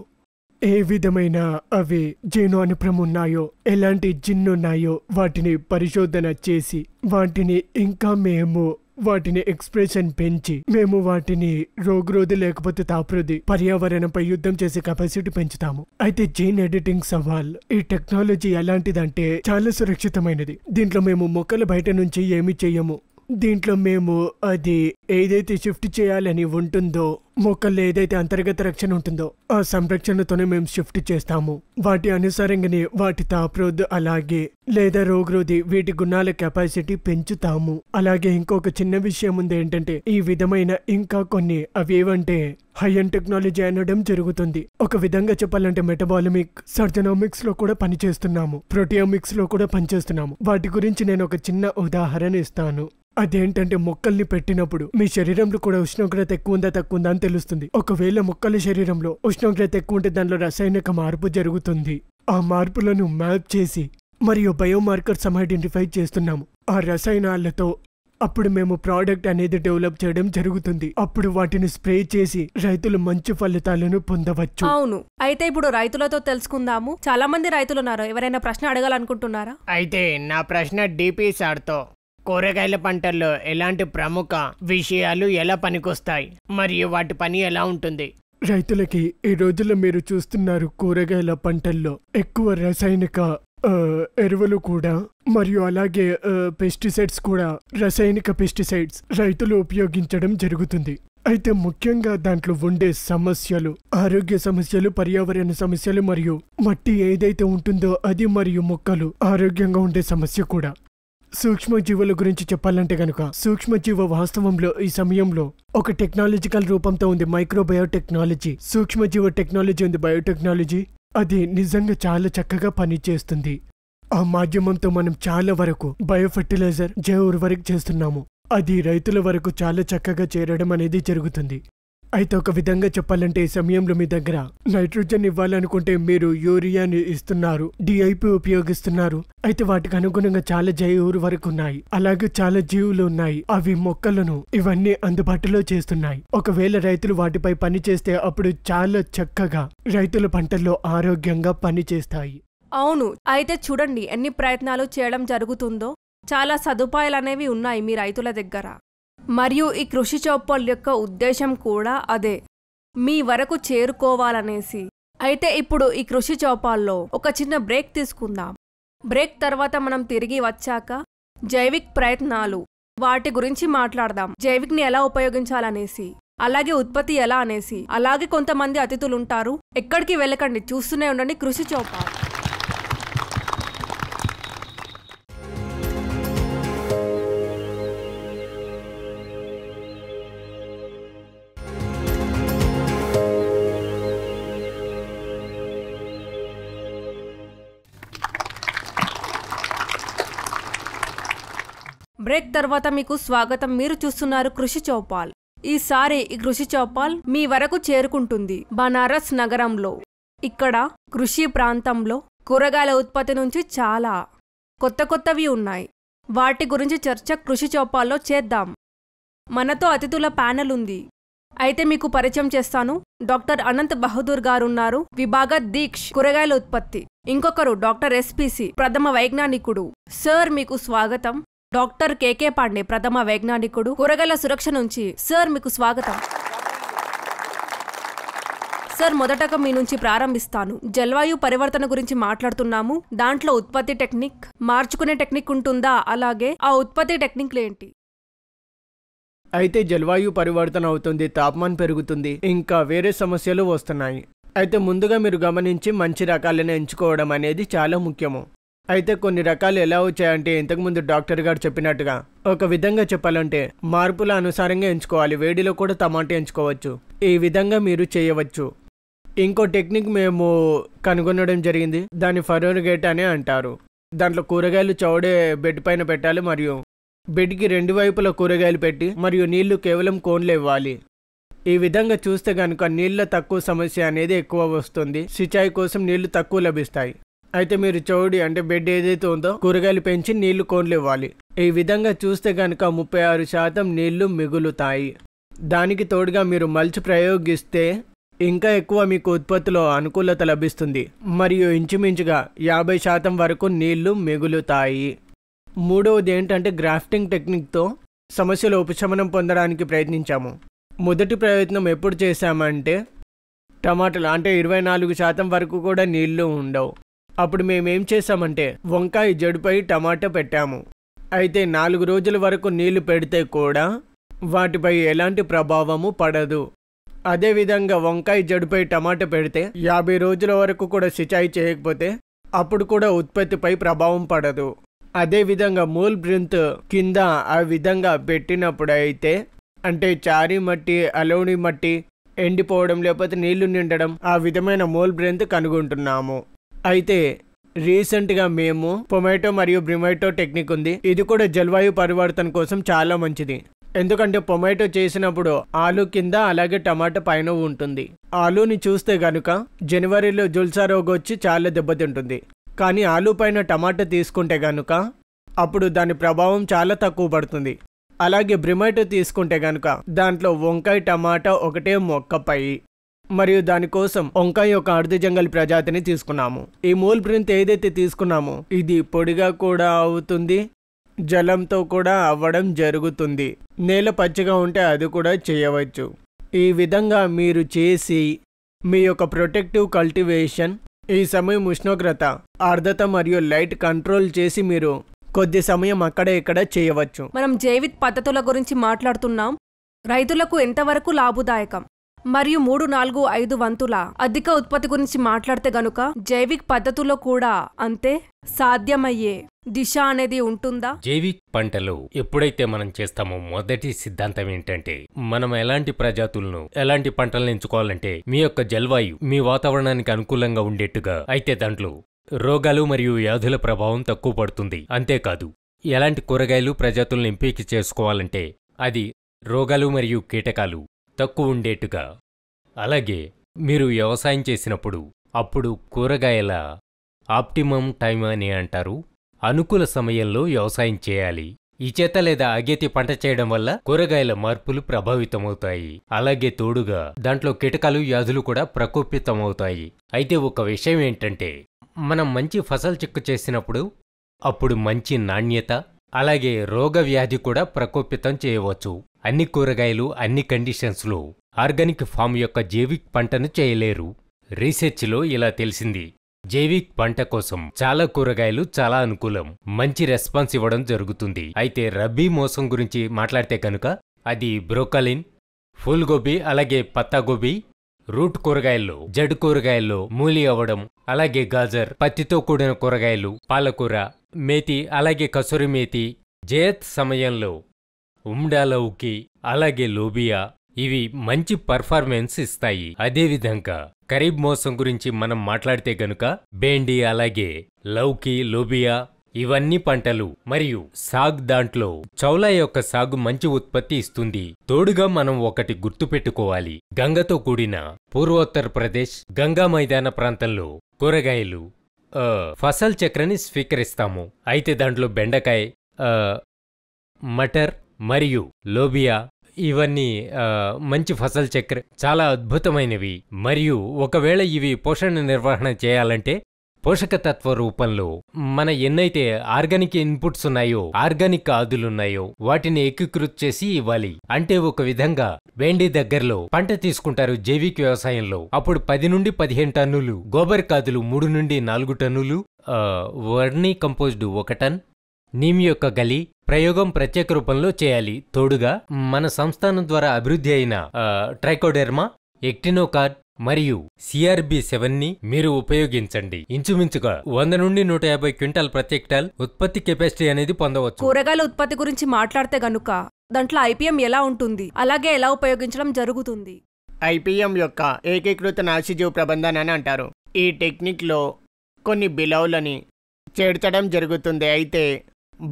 ఏ విధమైన అవి జీను అనుప్రమ ఉన్నాయో ఎలాంటి జిన్నున్నాయో వాటిని పరిశోధన చేసి వాటిని ఇంకా మేము వాటిని ఎక్స్ప్రెషన్ పెంచి మేము వాటిని రోగరోధి లేకపోతే తాప్రోధి పర్యావరణంపై యుద్ధం చేసే కెపాసిటీ పెంచుతాము. అయితే జీన్ ఎడిటింగ్ సవాల్ ఈ టెక్నాలజీ ఎలాంటిదంటే చాలా సురక్షితమైనది. దీంట్లో మేము మొక్కల బయట నుంచి ఏమి చెయ్యము. దీంట్లో మేము అది ఏదైతే షిఫ్ట్ చేయాలని ఉంటుందో మొక్కల్లో ఏదైతే అంతర్గత రక్షణ ఉంటుందో ఆ సంరక్షణతోనే మేము షిఫ్ట్ చేస్తాము. వాటి అనుసారంగానే వాటి తాప్రోధ్ అలాగే లేదా రోగరోధి వీటి గుణాల కెపాసిటీ పెంచుతాము. అలాగే ఇంకొక చిన్న విషయం ఉంది ఏంటంటే ఈ విధమైన ఇంకా కొన్ని అవేవంటే హై అండ్ టెక్నాలజీ అనడం జరుగుతుంది. ఒక విధంగా చెప్పాలంటే మెటబాలమిక్ సర్జనామిక్స్ లో కూడా పనిచేస్తున్నాము, ప్రోటియోమిక్స్ లో కూడా పనిచేస్తున్నాము. వాటి గురించి నేను ఒక చిన్న ఉదాహరణ ఇస్తాను. అదేంటంటే మొక్కల్ని పెట్టినప్పుడు మీ శరీరంలో కూడా ఉష్ణోగ్రత ఎక్కువ ఉందా తక్కువ ఉందా అని తెలుస్తుంది. ఒకవేళ మొక్కల శరీరంలో ఉష్ణోగ్రత ఎక్కువ ఉంటే దానిలో రసాయనిక మార్పు జరుగుతుంది. ఆ మార్పులను మ్యాప్ చేసి మరియు బయోమార్కర్స్ ఐడెంటిఫై చేస్తున్నాము. ఆ రసాయనాలతో అప్పుడు మేము ప్రోడక్ట్ అనేది డెవలప్ చేయడం జరుగుతుంది. అప్పుడు వాటిని స్ప్రే చేసి రైతులు మంచి ఫలితాలను పొందవచ్చు. అవును, అయితే ఇప్పుడు రైతులతో తెలుసుకుందాము. చాలా మంది రైతులు ఉన్నారు. ఎవరైనా ప్రశ్న అడగాలనుకుంటున్నారా? అయితే నా ప్రశ్న డిపి సార్తో కూరగాయల పంటల్లో ఎలాంటి ప్రముఖ విషయాలు ఎలా పనికొస్తాయి మరియు వాటి పని ఎలా ఉంటుంది? రైతులకి ఈ రోజుల్లో మీరు చూస్తున్నారు కూరగాయల పంటల్లో ఎక్కువ రసాయనిక ఎరువులు కూడా మరియు అలాగే పెస్టిసైడ్స్ కూడా రసాయనిక పెస్టిసైడ్స్ రైతులు ఉపయోగించడం జరుగుతుంది. అయితే ముఖ్యంగా దాంట్లో ఉండే సమస్యలు ఆరోగ్య సమస్యలు, పర్యావరణ సమస్యలు మరియు మట్టి ఏదైతే ఉంటుందో అది మరియు మొక్కలు ఆరోగ్యంగా ఉండే సమస్య కూడా. సూక్ష్మజీవుల గురించి చెప్పాలంటే గనుక సూక్ష్మజీవ వాస్తవంలో ఈ సమయంలో ఒక టెక్నాలజికల్ రూపంతో ఉంది, మైక్రోబయోటెక్నాలజీ. సూక్ష్మజీవ టెక్నాలజీ ఉంది, బయోటెక్నాలజీ. అది నిజంగా చాలా చక్కగా పనిచేస్తుంది. ఆ మాధ్యమంతో మనం చాలా వరకు బయోఫర్టిలైజర్ జైవ ఉర్వరిక చేస్తున్నాము. అది రైతుల వరకు చాలా చక్కగా చేరడం అనేది జరుగుతుంది. అయితే ఒక విధంగా చెప్పాలంటే ఈ సమయంలో మీ దగ్గర నైట్రోజన్ ఇవ్వాలనుకుంటే మీరు యూరియాని ఇస్తున్నారు, డిఐపి ఉపయోగిస్తున్నారు. అయితే వాటికి అనుగుణంగా చాలా జైవ ఉర్వరిక ఉన్నాయి, అలాగే చాలా జీవులు ఉన్నాయి. అవి మొక్కలను ఇవన్నీ అందుబాటులో చేస్తున్నాయి. ఒకవేళ రైతులు వాటిపై పని చేస్తే అప్పుడు చాలా చక్కగా రైతుల పంటల్లో ఆరోగ్యంగా పని చేస్తాయి. అవును, అయితే చూడండి ఎన్ని ప్రయత్నాలు చేయడం జరుగుతుందో. చాలా సదుపాయాలు అనేవి ఉన్నాయి మీ రైతుల దగ్గర. మరియు ఈ కృషి చౌపాల్ యొక్క ఉద్దేశం కూడా అదే, మీ వరకు చేరుకోవాలనేసి. అయితే ఇప్పుడు ఈ కృషి చౌపాల్లో ఒక చిన్న బ్రేక్ తీసుకుందాం. బ్రేక్ తర్వాత మనం తిరిగి వచ్చాక జైవిక్ ప్రయత్నాలు వాటి గురించి మాట్లాడదాం. జైవిక్ని ఎలా ఉపయోగించాలనేసి, అలాగే ఉత్పత్తి ఎలా అనేసి. అలాగే కొంతమంది అతిథులుంటారు. ఎక్కడికి వెళ్ళకండి, చూస్తూనే ఉండండి కృషి చౌపాల్. బ్రేక్ తర్వాత మీకు స్వాగతం. మీరు చూస్తున్నారు కృషి చౌపాల్. ఈసారి ఈ కృషి చౌపాల్ మీ వరకు చేరుకుంటుంది బనారస్ నగరంలో. ఇక్కడ కృషి ప్రాంతంలో కూరగాయల ఉత్పత్తి నుంచి చాలా కొత్తవి ఉన్నాయి. వాటి గురించి చర్చ కృషి చౌపాల్లో చేద్దాం. మనతో అతిథుల ప్యానెల్ ఉంది. అయితే మీకు పరిచయం చేస్తాను. డాక్టర్ అనంత్ బహదూర్ గారున్నారు, విభాగ దీక్ష్ కూరగాయల ఉత్పత్తి. ఇంకొకరు డాక్టర్ ఎస్పీసీ ప్రథమ వైజ్ఞానికుడు. సార్ మీకు స్వాగతం. డాక్టర్ కేకే పాండే ప్రథమ వైజ్ఞానికుడు కూరగాయల సురక్ష నుంచి. సార్ మీకు స్వాగతం. సార్ మొదటగా మీ నుంచి ప్రారంభిస్తాను. జలవాయు పరివర్తన గురించి మాట్లాడుతున్నాము. దాంట్లో ఉత్పత్తి టెక్నిక్, మార్చుకునే టెక్నిక్ ఉంటుందా? అలాగే ఆ ఉత్పత్తి టెక్నిక్లు ఏంటి? అయితే జలవాయు పరివర్తన అవుతుంది, తాపమానం పెరుగుతుంది, ఇంకా వేరే సమస్యలు వస్తున్నాయి. అయితే ముందుగా మీరు గమనించి మంచి రకాలను ఎంచుకోవడం అనేది చాలా ముఖ్యము. అయితే కొన్ని రకాలు ఎలా వచ్చాయంటే ఇంతకుముందు డాక్టర్ గారు చెప్పినట్టుగా ఒక విధంగా చెప్పాలంటే మార్పుల అనుసారంగా ఎంచుకోవాలి. వేడిలో కూడా టమాటా ఎంచుకోవచ్చు. ఈ విధంగా మీరు చేయవచ్చు. ఇంకో టెక్నిక్ మేము కనుగొనడం జరిగింది. దాన్ని ఫరోర్గేట్ అని అంటారు. దాంట్లో కూరగాయలు చౌడే బెడ్ పైన పెట్టాలి మరియు బెడ్కి 2 వైపుల కూరగాయలు పెట్టి మరియు నీళ్లు కేవలం కోన్లు ఇవ్వాలి. ఈ విధంగా చూస్తే కనుక నీళ్ళ తక్కువ సమస్య అనేది ఎక్కువ వస్తుంది. సిచాయి కోసం నీళ్లు తక్కువ లభిస్తాయి. అయితే మీరు చౌడి అంటే బెడ్ ఏదైతే ఉందో కూరగాయలు పెంచి నీళ్లు కోన్లు ఇవ్వాలి. ఈ విధంగా చూస్తే కనుక 36% నీళ్లు మిగులుతాయి. దానికి తోడుగా మీరు మల్చ్ ప్రయోగిస్తే ఇంకా ఎక్కువ మీకు ఉత్పత్తిలో అనుకూలత లభిస్తుంది మరియు ఇంచుమించుగా 50% వరకు నీళ్లు మిగులుతాయి. మూడవది ఏంటంటే గ్రాఫ్టింగ్ టెక్నిక్తో సమస్యల ఉపశమనం పొందడానికి ప్రయత్నించాము. మొదటి ప్రయత్నం ఎప్పుడు చేశామంటే టమాటాలు అంటే 24% వరకు కూడా నీళ్లు ఉండవు. అప్పుడు మేమేం చేసామంటే వంకాయ జడుపై టమాటా పెట్టాము. అయితే 4 రోజుల వరకు నీళ్లు పెడితే కూడా వాటిపై ఎలాంటి ప్రభావము పడదు. అదేవిధంగా వంకాయ జడుపై టమాటా పెడితే 50 రోజుల వరకు కూడా సిచాయి చేయకపోతే అప్పుడు కూడా ఉత్పత్తిపై ప్రభావం పడదు. అదేవిధంగా మూల్ బ్రింత్ కింద ఆ విధంగా పెట్టినప్పుడైతే అంటే చారీ మట్టి, అలోని మట్టి ఎండిపోవడం లేకపోతే నీళ్లు నిండడం ఆ విధమైన మూల్ బ్రింత్ కనుగొంటున్నాము. అయితే రీసెంట్గా మేము పొమాటో మరియు బ్రిమాటో టెక్నిక్ ఉంది. ఇది కూడా జలవాయు పరివర్తన కోసం చాలా మంచిది. ఎందుకంటే పొమాటో చేసినప్పుడు ఆలు కింద అలాగే టమాటా పైన ఉంటుంది. ఆలుని చూస్తే గనుక జనవరిలో జుల్సా రోగం వచ్చి చాలా దెబ్బతింటుంది. కానీ ఆలు పైన టమాటా తీసుకుంటే గనుక అప్పుడు దాని ప్రభావం చాలా తక్కువ పడుతుంది. అలాగే బ్రిమాటో తీసుకుంటే గనుక దాంట్లో వంకాయ టమాటా ఒకటే మొక్కపై మరియు దానికోసం వంకాయ యొక్క అర్ధజంగల్ ప్రజాతిని తీసుకున్నాము. ఈ మూల్ బ్రింత్ ఏదైతే తీసుకున్నామో ఇది పొడిగా కూడా అవుతుంది, జలంతో కూడా అవ్వడం జరుగుతుంది. నేల పచ్చిగా ఉంటే అది కూడా చేయవచ్చు. ఈ విధంగా మీరు చేసి మీ యొక్క ప్రొటెక్టివ్ కల్టివేషన్ ఈ సమయం ఉష్ణోగ్రత, ఆర్ద్రత మరియు లైట్ కంట్రోల్ చేసి మీరు కొద్ది సమయం అక్కడ ఇక్కడ చేయవచ్చు. మనం జైవిక్ పద్ధతుల గురించి మాట్లాడుతున్నాం. రైతులకు ఎంతవరకు లాభదాయకం మరియు 3, 4, 5 వంతుల అధిక ఉత్పత్తి గురించి మాట్లాడితే గనుక జైవిక్ పద్ధతుల్లో కూడా అంతే సాధ్యమయ్యే దిశ అనేది ఉంటుందా? జైవిక్ పంటలు ఎప్పుడైతే మనం చేస్తామో మొదటి సిద్ధాంతం ఏంటంటే మనం ఎలాంటి ప్రజాతులను ఎలాంటి పంటలను ఎంచుకోవాలంటే మీ యొక్క జల్వాయు మీ వాతావరణానికి అనుకూలంగా ఉండేట్టుగా అయితే దాంట్లో రోగాలు మరియు వ్యాధుల ప్రభావం తక్కువ పడుతుంది. అంతేకాదు ఎలాంటి కూరగాయలు ప్రజాతులను ఎంపిక చేసుకోవాలంటే అది రోగాలు మరియు కీటకాలు తక్కువ ఉండేట్టుగా. అలాగే మీరు వ్యవసాయం చేసినప్పుడు అప్పుడు కూరగాయల ఆప్టిమమ్ టైం అని అంటారు. అనుకూల సమయంలో వ్యవసాయం చేయాలి. ఈ చేత లేదా అగేతి పంట చేయడం వల్ల కూరగాయల మార్పులు ప్రభావితమవుతాయి. అలాగే తోడుగా దాంట్లో కీటకాలు వ్యాధులు కూడా ప్రకోపితమవుతాయి. అయితే ఒక విషయం ఏంటంటే మనం మంచి ఫసల్ చెక్కు చేసినప్పుడు అప్పుడు మంచి నాణ్యత అలాగే రోగ వ్యాధి కూడా ప్రకోపితం చేయవచ్చు. అన్ని కూరగాయలు అన్ని కండిషన్స్లో ఆర్గానిక్ ఫామ్ యొక్క జైవిక్ పంటను చేయలేరు. రీసెర్చ్లో ఇలా తెలిసింది. జైవిక్ పంట కోసం చాలా కూరగాయలు చాలా అనుకూలం, మంచి రెస్పాన్స్ ఇవ్వడం జరుగుతుంది. అయితే రబీ మోసం గురించి మాట్లాడితే కనుక అది బ్రోకలిన్, ఫూల్గోబీ అలాగే పత్తాగోబీ, రూట్ కూరగాయల్లో జడ్ కూరగాయల్లో మూలి అవ్వడం, అలాగే గాజర్, పత్తితో కూడిన కూరగాయలు, పాలకూర, మేతి అలాగే కసూరి మేతి, జయత్ సమయంలో ఉమ్డాలౌకి అలాగే లోబియా ఇవి మంచి పర్ఫార్మెన్స్ ఇస్తాయి. అదేవిధంగా ఖరీఫ్ మోసం గురించి మనం మాట్లాడితే గనుక బేండి అలాగే లౌకి, లోబియా ఇవన్నీ పంటలు మరియు సాగ్ దాంట్లో చౌలా యొక్క సాగు మంచి ఉత్పత్తి ఇస్తుంది. తోడుగా మనం ఒకటి గుర్తుపెట్టుకోవాలి. గంగతో కూడిన పూర్వోత్తర ప్రదేశ్ గంగా మైదాన ప్రాంతంలో కూరగాయలు ఫసల్ చక్రని స్వీకరిస్తాము. అయితే దాంట్లో బెండకాయ, మటర్ మరియు లోబియా ఇవన్నీ మంచి ఫసల్ చక్ర చాలా అద్భుతమైనవి. మరియు ఒకవేళ ఇవి పోషణ నిర్వహణ చేయాలంటే పోషకతత్వ రూపంలో మన ఎన్నైతే ఆర్గానిక్ ఇన్పుట్స్ ఉన్నాయో, ఆర్గానిక్ ఆదులున్నాయో వాటిని ఏకీకృత చేసి ఇవ్వాలి. అంటే ఒక విధంగా వెండి దగ్గరలో పంట తీసుకుంటారు జైవిక వ్యవసాయంలో, అప్పుడు 10 నుండి 15 టన్నులు, గోబర్ కాదులు 3 నుండి 4 టన్నులు, వర్మీ కంపోజ్డ్ 1 టన్, నీమ్ యొక్క గలి ప్రయోగం ప్రత్యేక రూపంలో చేయాలి. తోడుగా మన సంస్థానం ద్వారా అభివృద్ధి అయిన ట్రైకోడెర్మా ఎక్టినోకార్డ్ మరియు CRB7ని మీరు ఉపయోగించండి. ఇంచుమించుగా 100 నుండి 150 క్వింటాల్ ప్రతి హెక్టార్ ఉత్పత్తి కెపాసిటీ అనేది పొందవచ్చు. కూరగాయల ఉత్పత్తి గురించి మాట్లాడితే గనుక దాంట్లో IPM ఎలా ఉంటుంది, అలాగే ఎలా ఉపయోగించడం జరుగుతుంది? IPM యొక్క ఏకీకృత నాసిజీవ ప్రబంధన అని అంటారు. ఈ టెక్నిక్లో కొన్ని బిలౌలని చేర్చడం జరుగుతుంది. అయితే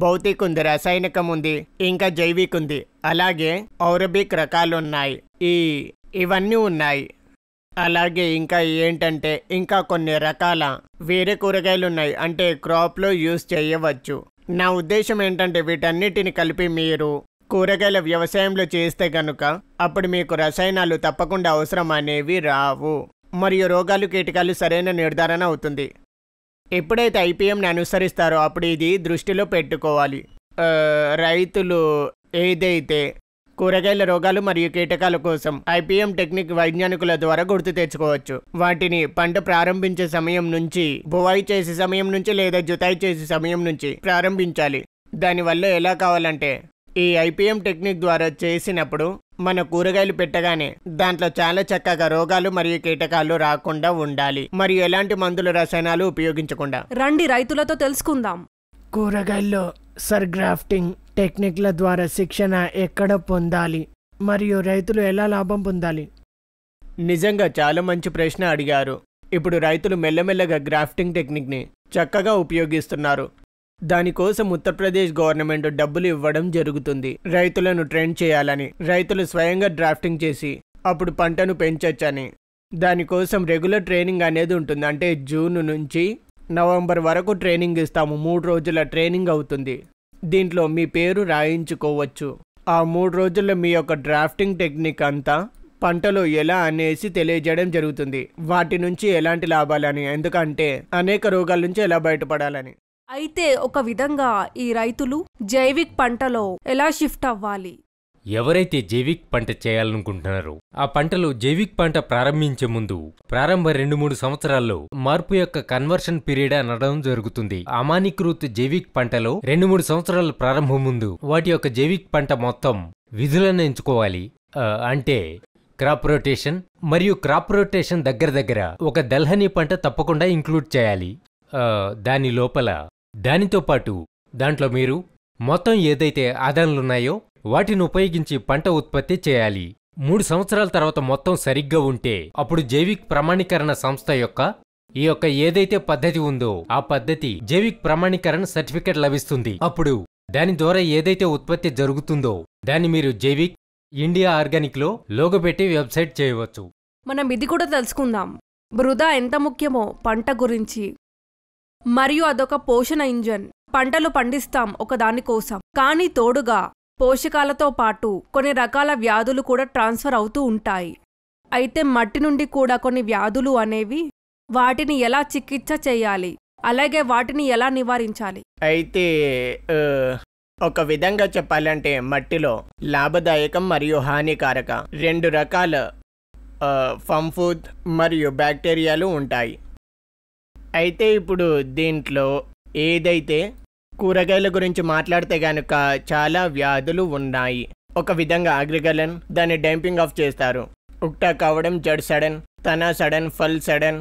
భౌతిక ఉంది, రసాయనికం ఉంది, ఇంకా జైవిక ఉంది, అలాగే ఔరబిక్ రకాలు ఉన్నాయి. ఇవన్నీ ఉన్నాయి. అలాగే ఇంకా ఏంటంటే ఇంకా కొన్ని రకాల వేరే కూరగాయలు ఉన్నాయి, అంటే క్రాప్లో యూజ్ చేయవచ్చు. నా ఉద్దేశం ఏంటంటే వీటన్నిటిని కలిపి మీరు కూరగాయల వ్యవసాయంలో చేస్తే కనుక అప్పుడు మీకు రసాయనాలు తప్పకుండా అవసరం అనేవి రావు, మరియు రోగాలు కీటకాలు సరైన నిర్ధారణ అవుతుంది. ఎప్పుడైతే IPMని అనుసరిస్తారో అప్పుడు ఇది దృష్టిలో పెట్టుకోవాలి. రైతులు ఏదైతే కూరగాయల రోగాలు మరియు కీటకాల కోసం IPM టెక్నిక్ వైజ్ఞానికుల ద్వారా గుర్తు తెచ్చుకోవచ్చు. వాటిని పంట ప్రారంభించే సమయం నుంచి, బువాయి చేసే సమయం నుంచి లేదా జుతాయి చేసే సమయం నుంచి ప్రారంభించాలి. దానివల్ల ఎలా కావాలంటే ఈ IPM టెక్నిక్ ద్వారా చేసినప్పుడు మన కూరగాయలు పెట్టగానే దాంట్లో చాలా చక్కగా రోగాలు మరియు కీటకాలు రాకుండా ఉండాలి, మరియు ఎలాంటి మందులు రసాయనాలు ఉపయోగించకుండా. రండి రైతులతో తెలుసుకుందాం. కూరగాయల్లో సర్గ్రాఫ్టింగ్ టెక్నిక్ల ద్వారా శిక్షణ ఎక్కడ పొందాలి మరియు రైతులు ఎలా లాభం పొందాలి? నిజంగా చాలా మంచి ప్రశ్న అడిగారు. ఇప్పుడు రైతులు మెల్లమెల్లగా గ్రాఫ్టింగ్ టెక్నిక్ని చక్కగా ఉపయోగిస్తున్నారు. దానికోసం ఉత్తరప్రదేశ్ గవర్నమెంట్ డబ్బులు ఇవ్వడం జరుగుతుంది. రైతులను ట్రైన్ చేయాలని, రైతులు స్వయంగా డ్రాఫ్టింగ్ చేసి అప్పుడు పంటను పెంచొచ్చని. దానికోసం రెగ్యులర్ ట్రైనింగ్ అనేది ఉంటుంది. అంటే జూన్ నుంచి నవంబర్ వరకు ట్రైనింగ్ ఇస్తాము. 3 రోజుల ట్రైనింగ్ అవుతుంది. దీంట్లో మీ పేరు రాయించుకోవచ్చు. ఆ 3 రోజుల్లో మీ యొక్క డ్రాఫ్టింగ్ టెక్నిక్ అంతా పంటలో ఎలా అనేసి తెలియజేయడం జరుగుతుంది. వాటి నుంచి ఎలాంటి లాభాలని, ఎందుకంటే అనేక రోగాల నుంచి ఎలా బయటపడాలని. అయితే ఒక విధంగా ఈ రైతులు జైవిక్ పంటలో ఎలా షిఫ్ట్ అవ్వాలి? ఎవరైతే జైవిక్ పంట చేయాలనుకుంటున్నారో ఆ పంటలో జైవిక్ పంట ప్రారంభించే ముందు ప్రారంభ 2-3 సంవత్సరాల్లో మార్పు యొక్క కన్వర్షన్ పీరియడ్ అనడం జరుగుతుంది. అమానీకృత జైవిక్ పంటలో 2-3 సంవత్సరాల ప్రారంభం ముందు వాటి యొక్క జైవిక్ పంట మొత్తం విధులను ఎంచుకోవాలి. అంటే క్రాప్ రొటేషన్, మరియు క్రాప్ రొటేషన్ దగ్గర ఒక దల్హనీ పంట తప్పకుండా ఇంక్లూడ్ చేయాలి. దాని లోపల దానితో పాటు దాంట్లో మీరు మొత్తం ఏదైతే ఆదాయాలున్నాయో వాటిని ఉపయోగించి పంట ఉత్పత్తి చేయాలి. 3 సంవత్సరాల తర్వాత మొత్తం సరిగ్గా ఉంటే అప్పుడు జైవిక్ ప్రమాణీకరణ సంస్థ యొక్క ఈ యొక్క ఏదైతే పద్ధతి ఉందో ఆ పద్ధతి జైవిక్ ప్రమాణీకరణ సర్టిఫికెట్ లభిస్తుంది. అప్పుడు దాని ద్వారా ఏదైతే ఉత్పత్తి జరుగుతుందో దాన్ని మీరు జైవిక్ ఇండియా ఆర్గానిక్లో లోగో పెట్టి వెబ్సైట్ చేయవచ్చు. మనం ఇది కూడా తెలుసుకుందాం, వృధా ఎంత ముఖ్యమో పంట గురించి. మరియు అదొక పోషణ ఇంజన్. పంటలు పండిస్తాం ఒకదాని కోసం, కానీ తోడుగా పోషకాలతో పాటు కొన్ని రకాల వ్యాధులు కూడా ట్రాన్స్ఫర్ అవుతూ ఉంటాయి. అయితే మట్టి నుండి కూడా కొన్ని వ్యాధులు అనేవి, వాటిని ఎలా చికిత్స చేయాలి, అలాగే వాటిని ఎలా నివారించాలి? అయితే ఒక విధంగా చెప్పాలంటే మట్టిలో లాభదాయకం మరియు హానికారక 2 రకాల ఫంఫూద్ మరియు బ్యాక్టీరియాలు ఉంటాయి. అయితే ఇప్పుడు దీంట్లో ఏదైతే కూరగాయల గురించి మాట్లాడితే గనుక చాలా వ్యాధులు ఉన్నాయి. ఒక విధంగా అగ్రిగలన్ దాన్ని డంపింగ్ ఆఫ్ చేస్తారు. ఉక్టా కావడం, జడ్ సడన్, తనా సడన్, ఫల్ సడన్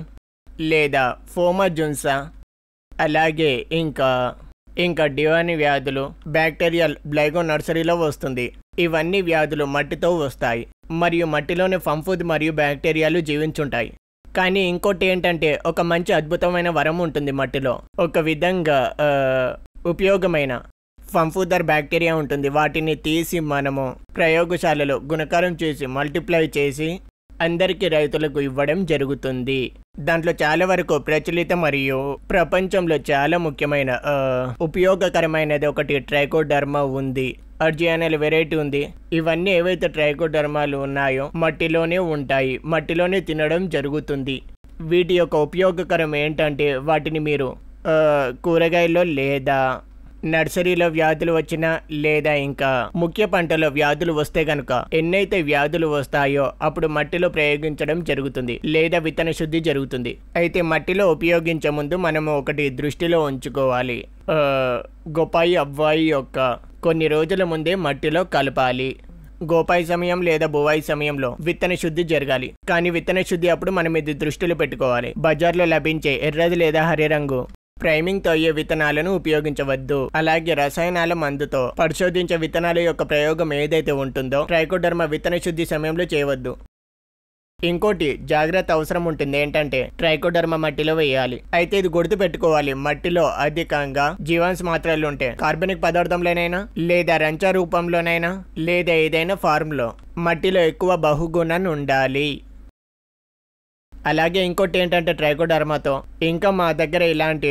లేదా ఫోమా జున్సా, అలాగే ఇంకా డివాని వ్యాధులు, బ్యాక్టీరియల్ బ్లైగో నర్సరీలో వస్తుంది. ఇవన్నీ వ్యాధులు మట్టితో వస్తాయి మరియు మట్టిలోని ఫంఫూద్ మరియు బ్యాక్టీరియాలు జీవించుంటాయి. కానీ ఇంకోటి ఏంటంటే ఒక మంచి అద్భుతమైన వరం ఉంటుంది మట్టిలో. ఒక విధంగా ఉపయోగమైన ఫంఫూదర్ బ్యాక్టీరియా ఉంటుంది. వాటిని తీసి మనము ప్రయోగశాలలో గుణకారం చేసి మల్టిప్లై చేసి అందరికీ రైతులకు ఇవ్వడం జరుగుతుంది. దాంట్లో చాలా వరకు ప్రచలిత మరియు ప్రపంచంలో చాలా ముఖ్యమైన ఉపయోగకరమైనది ఒకటి ట్రైకోడర్మా ఉంది. అర్జియానా వెరైటీ ఉంది. ఇవన్నీ ఏవైతే ట్రైకోడర్మాలు ఉన్నాయో మట్టిలోనే ఉంటాయి, మట్టిలోనే తినడం జరుగుతుంది. వీటి యొక్క ఉపయోగకరం ఏంటంటే వాటిని మీరు కూరగాయల్లో లేదా నర్సరీలో వ్యాధులు వచ్చినా లేదా ఇంకా ముఖ్య పంటలో వ్యాధులు వస్తే గనుక ఎన్నైతే వ్యాధులు వస్తాయో అప్పుడు మట్టిలో ప్రయోగించడం జరుగుతుంది లేదా విత్తన శుద్ధి జరుగుతుంది. అయితే మట్టిలో ఉపయోగించే ముందు మనము ఒకటి దృష్టిలో ఉంచుకోవాలి. గొప్పాయి అబ్బాయి యొక్క కొన్ని రోజుల ముందే మట్టిలో కలపాలి. గోపాయి సమయం లేదా బువాయి సమయంలో విత్తన శుద్ధి జరగాలి. కానీ విత్తన శుద్ధి అప్పుడు మనం ఇది దృష్టిలో పెట్టుకోవాలి. బజార్లో లభించే ఎర్రది లేదా హరి రంగు ప్రైమింగ్ తో అయ్యే విత్తనాలను ఉపయోగించవద్దు. అలాగే రసాయనాల మందుతో పరిశోధించే విత్తనాల యొక్క ప్రయోగం ఏదైతే ఉంటుందో ట్రైకోడర్మా విత్తన శుద్ధి సమయంలో చేయవద్దు. ఇంకోటి జాగ్రత్త అవసరం ఉంటుంది ఏంటంటే ట్రైకోడర్మా మట్టిలో వేయాలి. అయితే ఇది గుర్తు పెట్టుకోవాలి, మట్టిలో అధికంగా జీవాంశ మాత్రలు ఉంటే కార్బనిక్ పదార్థంలోనైనా లేదా రంచ రూపంలోనైనా లేదా ఏదైనా ఫార్మ్లో మట్టిలో ఎక్కువ బహుగుణం ఉండాలి. అలాగే ఇంకోటి ఏంటంటే ట్రైకోడర్మాతో ఇంకా మా దగ్గర ఇలాంటి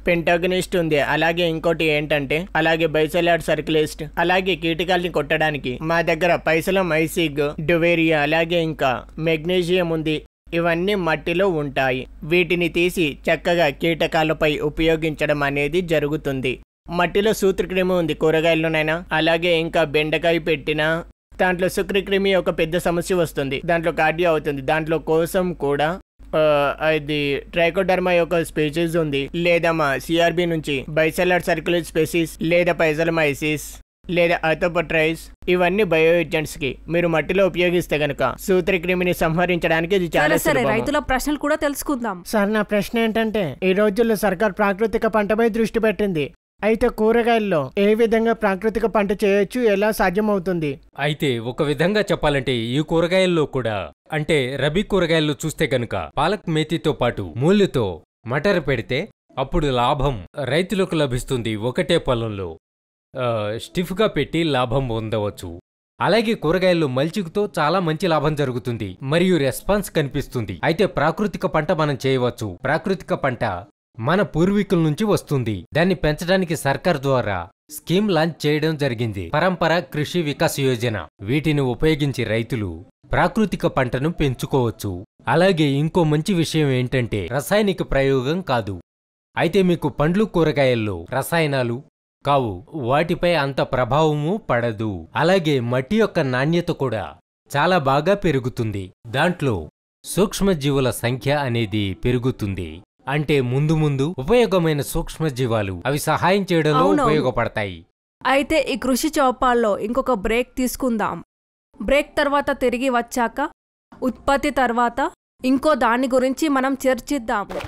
పెంటాగనిస్ట్ ఉంది. అలాగే ఇంకోటి ఏంటంటే అలాగే బైసెలాడ్ సర్క్యులిస్ట్, అలాగే కీటకాలని కొట్టడానికి మా దగ్గర పైసలం ఐసిగ్, డువేరియా, అలాగే ఇంకా మెగ్నీషియం ఉంది. ఇవన్నీ మట్టిలో ఉంటాయి. వీటిని తీసి చక్కగా కీటకాలపై ఉపయోగించడం అనేది జరుగుతుంది. మట్టిలో సూత్రక్రిమి ఉంది కూరగాయల్లోనైనా, అలాగే ఇంకా బెండకాయ పెట్టినా దాంట్లో శుక్రక్రిమి ఒక పెద్ద సమస్య వస్తుంది, దాంట్లో కార్డియో అవుతుంది. దాంట్లో కోసం కూడా అది ట్రైకోడర్మా యొక్క స్పీసీస్ ఉంది, లేదా మా సిఆర్బి నుంచి బైసెలార్ సర్క్యులర్ స్పీసీస్ లేదా పైజలమైసిస్ లేదా ఆర్థోపట్రైస్, ఇవన్నీ బయో ఏజెంట్స్ కి మీరు మట్టిలో ఉపయోగిస్తే గనుక సూత్రక్రిమిని సంహరించడానికి ఇది చాలా సులభం. రైతుల ప్రశ్నలు కూడా తెలుసుకుందాం. సార్, నా ప్రశ్న ఏంటంటే ఈ రోజుల్లో సర్కార్ ప్రాకృతిక పంటపై దృష్టి పెట్టింది. అయితే కూరగాయల్లో ఏ విధంగా ప్రాకృతిక పంట చేయొచ్చు, ఎలా సాధ్యమవుతుంది? అయితే ఒక విధంగా చెప్పాలంటే ఈ కూరగాయల్లో కూడా, అంటే రబీ కూరగాయల్లో చూస్తే గనుక పాలక్ మేతితో పాటు మూలితో మటర్ పెడితే అప్పుడు లాభం రైతులకు లభిస్తుంది. ఒకటే పొలంలో స్టిఫ్గా పెట్టి లాభం పొందవచ్చు. అలాగే కూరగాయల్లో మల్చికతో చాలా మంచి లాభం జరుగుతుంది మరియు రెస్పాన్స్ కనిపిస్తుంది. అయితే ప్రాకృతిక పంట మనం చేయవచ్చు. ప్రాకృతిక పంట మన పూర్వీకుల నుంచి వస్తుంది. దాన్ని పెంచడానికి సర్కార్ ద్వారా స్కీమ్ లాంచ్ చేయడం జరిగింది, పరంపర కృషి వికాస్ యోజన. వీటిని ఉపయోగించి రైతులు ప్రాకృతిక పంటను పెంచుకోవచ్చు. అలాగే ఇంకో మంచి విషయం ఏంటంటే రసాయనిక ప్రయోగం కాదు. అయితే మీకు పండ్లు కూరగాయల్లో రసాయనాలు కావు, వాటిపై అంత ప్రభావము పడదు. అలాగే మట్టి యొక్క నాణ్యత కూడా చాలా బాగా పెరుగుతుంది. దాంట్లో సూక్ష్మజీవుల సంఖ్య అనేది పెరుగుతుంది. అంటే ముందు ముందు ఉపయోగమైన సూక్ష్మజీవాలు అవి సహాయం చేయడంలో ఉపయోగపడతాయి. అయితే ఈ కృషి చౌపాల్లో ఇంకొక బ్రేక్ తీసుకుందాం. బ్రేక్ తర్వాత తిరిగి వచ్చాక ఉత్పత్తి తర్వాత ఇంకో దాని గురించి మనం చర్చిద్దాము.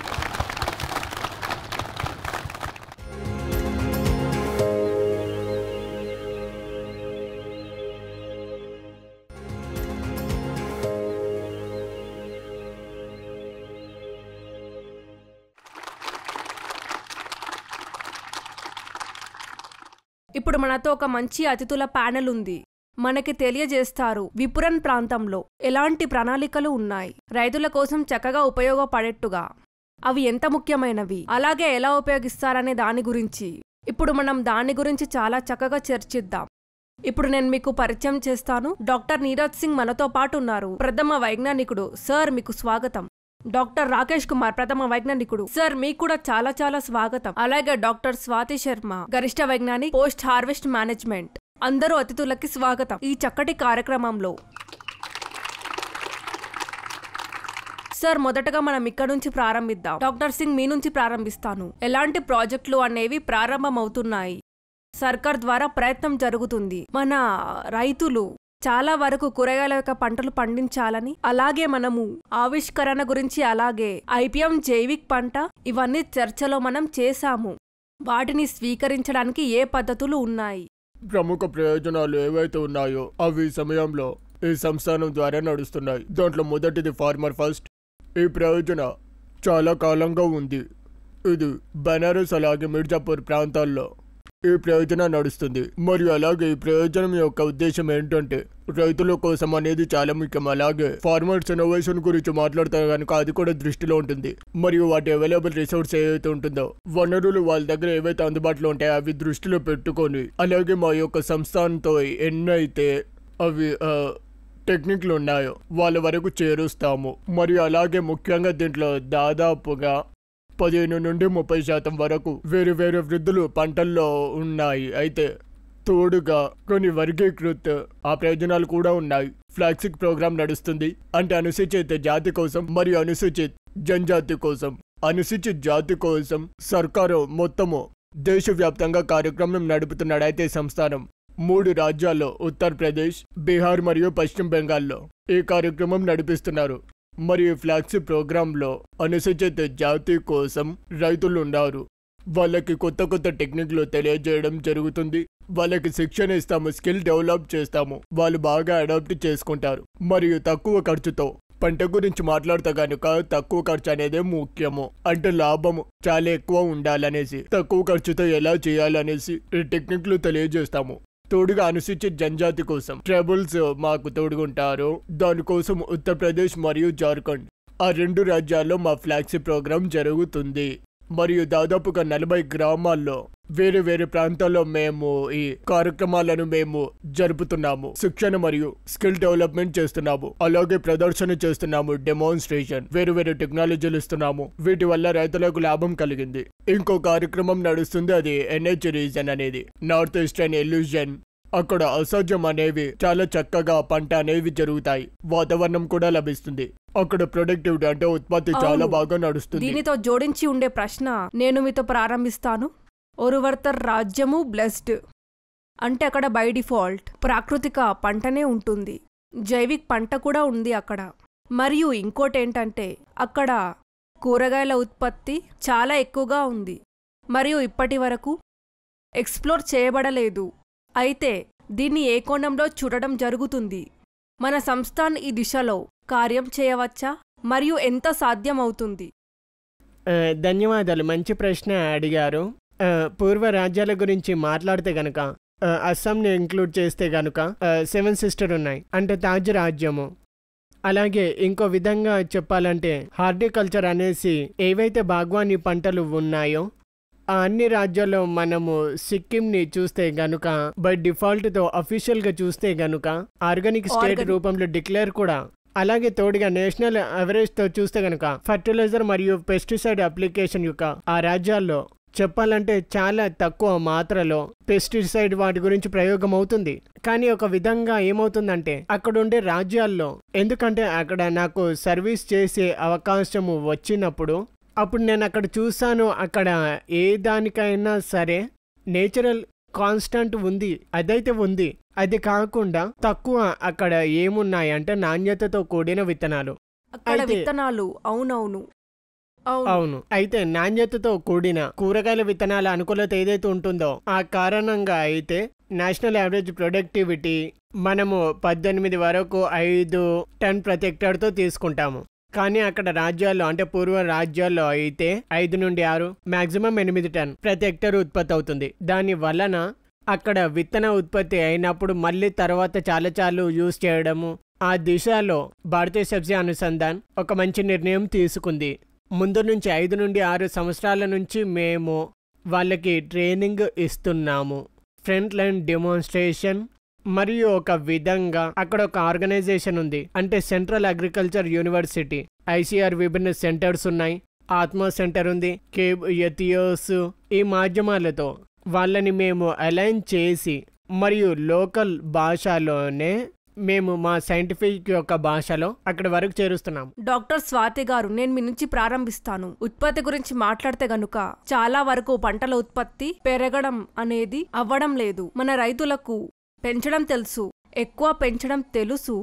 ఇప్పుడు మనతో ఒక మంచి అతిథుల ప్యానెల్ ఉంది. మనకి తెలియజేస్తారు విపురన్ ప్రాంతంలో ఎలాంటి ప్రణాళికలు ఉన్నాయి, రైతుల కోసం చక్కగా ఉపయోగపడేట్టుగా అవి ఎంత ముఖ్యమైనవి, అలాగే ఎలా ఉపయోగిస్తారనే దాని గురించి. ఇప్పుడు మనం దాని గురించి చాలా చక్కగా చర్చిద్దాం. ఇప్పుడు నేను మీకు పరిచయం చేస్తాను. డాక్టర్ నీరజ్ సింగ్ మనతో పాటు ఉన్నారు, ప్రథమ వైజ్ఞానికుడు. సార్, మీకు స్వాగతం. డాక్టర్ రాకేష్ కుమార్, ప్రథమ వైజ్ఞానికుడు. సార్, మీకు కూడా చాలా చాలా స్వాగతం. అలాగే డాక్టర్ స్వాతి శర్మ, గరిష్ట వైజ్ఞానిక్, పోస్ట్ హార్వెస్ట్ మేనేజ్మెంట్. అందరూ అతిథులకి స్వాగతం ఈ చక్కటి కార్యక్రమంలో. సార్, మొదటగా మనం ఇక్కడ నుంచి ప్రారంభిద్దాం. డాక్టర్ సింగ్, మీ నుంచి ప్రారంభిస్తాను. ఎలాంటి ప్రాజెక్టులు అనేవి ప్రారంభమవుతున్నాయి? సర్కార్ ద్వారా ప్రయత్నం జరుగుతుంది. మన రైతులు చాలా వరకు కూరగాయల యొక్క పంటలు పండించాలని, అలాగే మనము ఆవిష్కరణ గురించి, అలాగే ఐపీఎం జైవిక్ పంట, ఇవన్నీ చర్చలో మనం చేశాము. వాటిని స్వీకరించడానికి ఏ పద్ధతులు ఉన్నాయి? ప్రముఖ ప్రయోజనాలు ఏవైతే ఉన్నాయో అవి సమయంలో ఈ సంస్థానం ద్వారా నడుస్తున్నాయి. దాంట్లో మొదటిది ఫార్మర్ ఫస్ట్. ఈ ప్రయోజన చాలా కాలంగా ఉంది. ఇది బనారస్ అలాగే మిర్జాపూర్ ప్రాంతాల్లో ఈ ప్రయోజనం నడుస్తుంది. మరియు అలాగే ఈ ప్రయోజనం యొక్క ఉద్దేశం ఏంటంటే రైతుల కోసం అనేది చాలా ముఖ్యం. అలాగే ఫార్మర్స్ ఇన్నోవేషన్ గురించి మాట్లాడతారు కనుక అది కూడా దృష్టిలో ఉంటుంది. మరియు వాటి అవైలబుల్ రిసోర్స్ ఏవైతే ఉంటుందో, వనరులు వాళ్ళ దగ్గర ఏవైతే అందుబాటులో ఉంటాయో అవి దృష్టిలో పెట్టుకొని, అలాగే మా యొక్క సంస్థానంతో ఎన్నైతే అవి టెక్నిక్లు ఉన్నాయో వాళ్ళ వరకు చేరుస్తాము. మరియు అలాగే ముఖ్యంగా దీంట్లో దాదాపుగా 15 నుండి 30% వరకు వేరు వేరు వృద్ధులు పంటల్లో ఉన్నాయి. అయితే తోడుగా కొన్ని వర్గీకృత ఆ ప్రయోజనాలు కూడా ఉన్నాయి. ఫ్లాక్సిక్ ప్రోగ్రాం నడుస్తుంది, అంటే అనుసూచిత జాతి కోసం మరియు అనుసూచిత జనజాతి కోసం. అనుసూచిత జాతి కోసం సర్కారు మొత్తము దేశవ్యాప్తంగా కార్యక్రమం నడుపుతున్నాడు. అయితే సంస్థానం 3 రాజ్యాల్లో ఉత్తరప్రదేశ్, బీహార్ మరియు పశ్చిమ బెంగాల్లో ఈ కార్యక్రమం నడిపిస్తున్నారు. మరియు ఫ్లాగ్షిప్ ప్రోగ్రాంలో అనుసూచిత జాతి కోసం రైతులు ఉన్నారు. వాళ్ళకి కొత్త టెక్నిక్లు తెలియజేయడం జరుగుతుంది. వాళ్ళకి శిక్షణ ఇస్తాము, స్కిల్ డెవలప్ చేస్తాము. వాళ్ళు బాగా అడాప్ట్ చేసుకుంటారు. మరియు తక్కువ ఖర్చుతో పంట గురించి మాట్లాడతా కనుక తక్కువ ఖర్చు అనేది ముఖ్యము. అంటే లాభము చాలా ఎక్కువ ఉండాలనేసి తక్కువ ఖర్చుతో ఎలా చేయాలనేసి ఈ టెక్నిక్లు తెలియజేస్తాము. తోడుగా అనుసూచిత జనజాతి కోసం ట్రైబల్స్ మాకు తోడుగుంటారు. దానికోసం ఉత్తరప్రదేశ్ మరియు జార్ఖండ్ ఆ 2 రాజ్యాల్లో మా ఫ్లాగ్షిప్ ప్రోగ్రాం జరుగుతుంది. మరియు దాదాపుగా 40 గ్రామాల్లో వేరే ప్రాంతాల్లో మేము ఈ కార్యక్రమాలను మేము జరుపుతున్నాము. శిక్షణ మరియు స్కిల్ డెవలప్మెంట్ చేస్తున్నాము. అలాగే ప్రదర్శన చేస్తున్నాము, డెమాన్స్ట్రేషన్, వేరు టెక్నాలజీలు ఇస్తున్నాము. వీటి వల్ల రైతులకు లాభం కలిగింది. ఇంకో కార్యక్రమం నడుస్తుంది, అది NH రీజన్ అనేది, నార్త్ ఈస్టర్న్ ఎల్యూజన్. అక్కడ అసాధ్యం అనేవి చాలా చక్కగా పంట అనేవి జరుగుతాయి. వాతావరణం కూడా లభిస్తుంది. అక్కడ ప్రొడక్టివిటీ అంటే ఉత్పత్తి చాలా బాగా నడుస్తుంది. దీనితో జోడించి ఉండే ప్రశ్న నేను మీతో ప్రారంభిస్తాను. ఒరువర్తర్ రాజ్యము బ్లెస్డ్ అంటే అక్కడ బై డిఫాల్ట్ ప్రాకృతిక పంటనే ఉంటుంది. జైవిక్ పంట కూడా ఉంది అక్కడ. మరియు ఇంకోటేంటంటే అక్కడ కూరగాయల ఉత్పత్తి చాలా ఎక్కువగా ఉంది మరియు ఇప్పటి వరకు ఎక్స్ప్లోర్ చేయబడలేదు. అయితే దీన్ని ఏ కోణంలో చూడడం జరుగుతుంది? మన సంస్థాన్ ఈ దిశలో కార్యం చేయవచ్చా మరియు ఎంత సాధ్యమవుతుంది? ధన్యవాదాలు, మంచి ప్రశ్న అడిగారు. పూర్వ రాజ్యాల గురించి మాట్లాడితే గనక అస్సాంని ఇంక్లూడ్ చేస్తే గనుక 7 సిస్టర్ ఉన్నాయి, అంటే తాజ్ రాజ్యము. అలాగే ఇంకో విధంగా చెప్పాలంటే హార్టికల్చర్ అనేసి ఏవైతే బాగ్వానీ పంటలు ఉన్నాయో ఆ అన్ని రాజ్యాల్లో మనము సిక్కింని చూస్తే గనుక బై డిఫాల్ట్తో అఫీషియల్గా చూస్తే గనుక ఆర్గానిక్ స్టేట్ రూపంలో డిక్లేర్ కూడా. అలాగే తోడుగా నేషనల్ అవరేజ్తో చూస్తే గనుక ఫర్టిలైజర్ మరియు పెస్టిసైడ్ అప్లికేషన్ యొక్క ఆ రాజ్యాల్లో చెప్పాలంటే చాలా తక్కువ మాత్రలో పెస్టిసైడ్ వాటి గురించి ప్రయోగం అవుతుంది. కానీ ఒక విధంగా ఏమవుతుందంటే అక్కడుండే రాజ్యాల్లో, ఎందుకంటే అక్కడ నాకు సర్వీస్ చేసే అవకాశము వచ్చినప్పుడు అప్పుడు నేను అక్కడ చూసాను, అక్కడ ఏ దానికైనా సరే నేచురల్ కాన్స్టెంట్ ఉంది, అదైతే ఉంది. అది కాకుండా తక్కువ అక్కడ ఏమున్నాయంటే నాణ్యతతో కూడిన విత్తనాలు. అవును, అయితే నాణ్యతతో కూడిన కూరగాయల విత్తనాల అనుకూలత ఏదైతే ఉంటుందో ఆ కారణంగా అయితే నేషనల్ యావరేజ్ ప్రొడక్టివిటీ మనము 18 వరకు 5 టన్ ప్రతి హెక్టార్తో తీసుకుంటాము. కానీ అక్కడ రాజ్యాల్లో అంటే పూర్వ రాజ్యాల్లో అయితే 5 నుండి 6 మాక్సిమం 8 టన్ ప్రతి హెక్టార్ ఉత్పత్తి అవుతుంది. దాని వలన అక్కడ విత్తన ఉత్పత్తి అయినప్పుడు మళ్ళీ తర్వాత చాలా యూజ్ చేయడము, ఆ దిశలో భారతీయ సబ్సిడీ అనుసంధాన్ ఒక మంచి నిర్ణయం తీసుకుంది. ముందు నుంచి 5 నుండి 6 సంవత్సరాల నుంచి మేము వాళ్ళకి ట్రైనింగ్ ఇస్తున్నాము, ఫ్రంట్ లైన్ డెమాన్స్ట్రేషన్. మరియు ఒక విధంగా అక్కడ ఒక ఆర్గనైజేషన్ ఉంది, అంటే సెంట్రల్ అగ్రికల్చర్ యూనివర్సిటీ ICR విభిన్న సెంటర్స్ ఉన్నాయి. ఆత్మ సెంటర్ ఉంది, కేబ్ ఎథియోస్. ఈ మాధ్యమాలతో వాళ్ళని మేము అలైన్ చేసి మరియు లోకల్ భాషలోనే మేము మా సైంటిఫిక్ యొక్క భాషలో అక్కడ వరకు చేరుస్తున్నాం. డాక్టర్ స్వాతి గారు, నేను మీ నుంచి ప్రారంభిస్తాను. ఉత్పత్తి గురించి మాట్లాడితే గనుక చాలా వరకు పంటల ఉత్పత్తి పెరగడం అనేది అవ్వడం లేదు. మన రైతులకు పెంచడం తెలుసు, ఎక్కువ పెంచడం తెలుసు,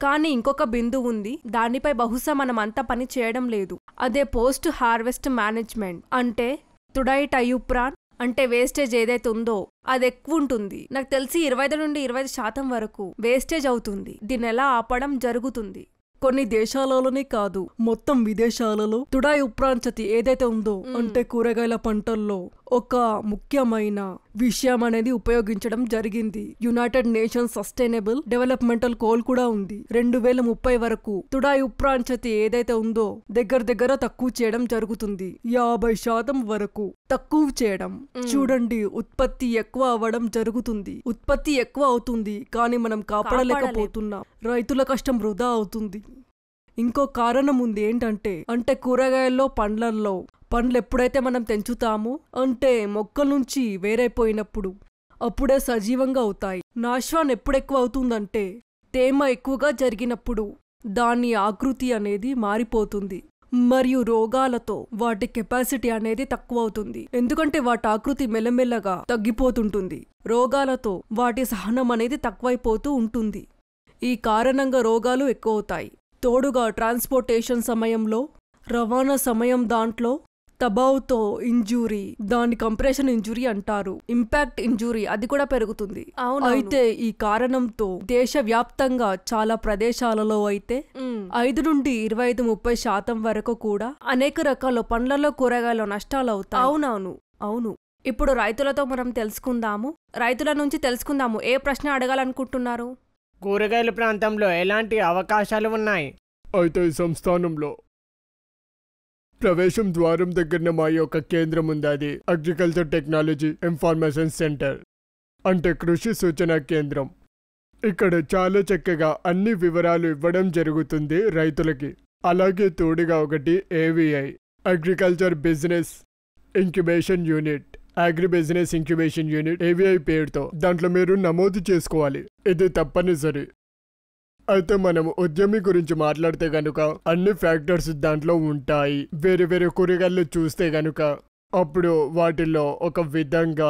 కానీ ఇంకొక బిందు ఉంది, దానిపై బహుశా మనం అంత పని చేయడం లేదు. అదే పోస్ట్ హార్వెస్ట్ మేనేజ్మెంట్. అంటే తుడైటయుప్రాన్ అంటే వేస్టేజ్ ఏదైతే ఉందో అది ఎక్కువ ఉంటుంది. నాకు తెలిసి 25 నుండి 25% వరకు వేస్టేజ్ అవుతుంది. దీన్ని ఎలా ఆపడం జరుగుతుంది? కొన్ని దేశాలలోనే కాదు, మొత్తం విదేశాలలో తుడాయ్ ఉప్రాంచతి ఏదైతే ఉందో అంటే కూరగాయల పంటల్లో ఒక ముఖ్యమైన విషయం అనేది ఉపయోగించడం జరిగింది. United nations sustainable developmental goal కూడా ఉంది. 2030 వరకు తుడాయ్ ఉప్రాంచతి ఏదైతే ఉందో దగ్గర తక్కువ చేయడం జరుగుతుంది. 50% వరకు తక్కువ చేయడం. చూడండి, ఉత్పత్తి ఎక్కువ అవ్వడం జరుగుతుంది. ఉత్పత్తి ఎక్కువ అవుతుంది, కానీ మనం కాపాడలేకపోతున్నాం. రైతుల కష్టం వృధా అవుతుంది. ఇంకో కారణం ఉంది, ఏంటంటే కూరగాయల్లో పండ్లు ఎప్పుడైతే మనం తెంచుతామో అంటే మొక్కల నుంచి వేరైపోయినప్పుడు అప్పుడే సజీవంగా అవుతాయి. నాశనం ఎప్పుడెక్కువ అవుతుందంటే తేమ ఎక్కువగా జరిగినప్పుడు దాని ఆకృతి అనేది మారిపోతుంది. మరియు రోగాలతో వాటి కెపాసిటీ అనేది తక్కువ అవుతుంది, ఎందుకంటే వాటి ఆకృతి మెల్లమెల్లగా తగ్గిపోతుంటుంది. రోగాలతో వాటి సహనం అనేది తక్కువైపోతూ ఉంటుంది. ఈ కారణంగా రోగాలు ఎక్కువ అవుతాయి. తోడుగా ట్రాన్స్పోర్టేషన్ సమయంలో, రవాణా సమయం దాంట్లో తబావుతో ఇంజూరీ, దాని కంప్రెషన్ ఇంజురీ అంటారు, ఇంపాక్ట్ ఇంజురీ అది కూడా పెరుగుతుంది. అయితే ఈ కారణంతో దేశవ్యాప్తంగా చాలా ప్రదేశాలలో అయితే 5 నుండి 25-30% వరకు కూడా అనేక రకాల పండ్లలో కూరగాయల నష్టాలు అవుతాయి. అవును. ఇప్పుడు రైతులతో మనం తెలుసుకుందాము. రైతుల నుంచి తెలుసుకుందాము. ఏ ప్రశ్న అడగాలనుకుంటున్నారు? కూరగాయల ప్రాంతంలో ఎలాంటి అవకాశాలు ఉన్నాయి? అయితే ఈ సంస్థానంలో ప్రవేశం ద్వారం దగ్గర మా యొక్క కేంద్రం ఉంది. అది అగ్రికల్చర్ టెక్నాలజీ ఇన్ఫర్మేషన్ సెంటర్, అంటే కృషి సూచన కేంద్రం. ఇక్కడ చాలా చక్కగా అన్ని వివరాలు ఇవ్వడం జరుగుతుంది రైతులకి. అలాగే తోడుగా ఒకటి AVI agriculture business incubation unit, agri business incubation unit AVI పేరుతో. దాంట్లో మీరు నమోదు చేసుకోవాలి, ఇది తప్పనిసరి. అయితే మనం ఉద్యమి గురించి మాట్లాడితే గనుక అన్ని ఫ్యాక్టర్స్ దాంట్లో ఉంటాయి. వేరే వేరే కూరగాయలు చూస్తే గనుక అప్పుడు వాటిల్లో ఒక విధంగా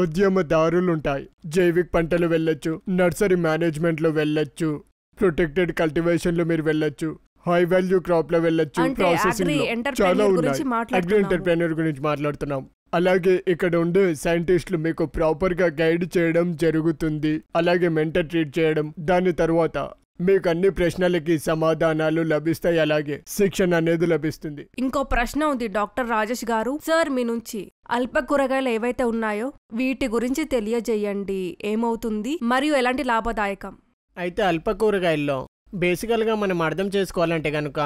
ఉద్యమదారులు ఉంటాయి. జైవిక పంటలు వెళ్ళొచ్చు, నర్సరీ మేనేజ్మెంట్లో వెళ్ళొచ్చు, ప్రొటెక్టెడ్ కల్టివేషన్లో మీరు వెళ్ళొచ్చు, హై వాల్యూ క్రాప్ లో వెళ్ళొచ్చు, ప్రాసెసింగ్ చాలా ఉన్నాయి. అగ్రి ఎంటర్ప్రెన్యూర్ గురించి మాట్లాడుతున్నాం. అలాగే ఇక్కడ ఉండే సైంటిస్టులు మీకు ప్రాపర్ గా గైడ్ చేయడం జరుగుతుంది. అలాగే మెంటర్ ట్రీట్ చేయడం, దాని తర్వాత మీకు అన్ని ప్రశ్నలకి సమాధానాలు లభిస్తాయి. అలాగే శిక్షణ అనేది లభిస్తుంది. ఇంకో ప్రశ్న ఉంది డాక్టర్ రాజేష్ గారు. సార్, మీ నుంచి అల్ప కూరగాయలు ఏవైతే ఉన్నాయో వీటి గురించి తెలియజేయండి. ఏమవుతుంది మరియు ఎలాంటి లాభదాయకం? అయితే అల్ప కూరగాయల్లో బేసికల్గా మనం అర్థం చేసుకోవాలంటే కనుక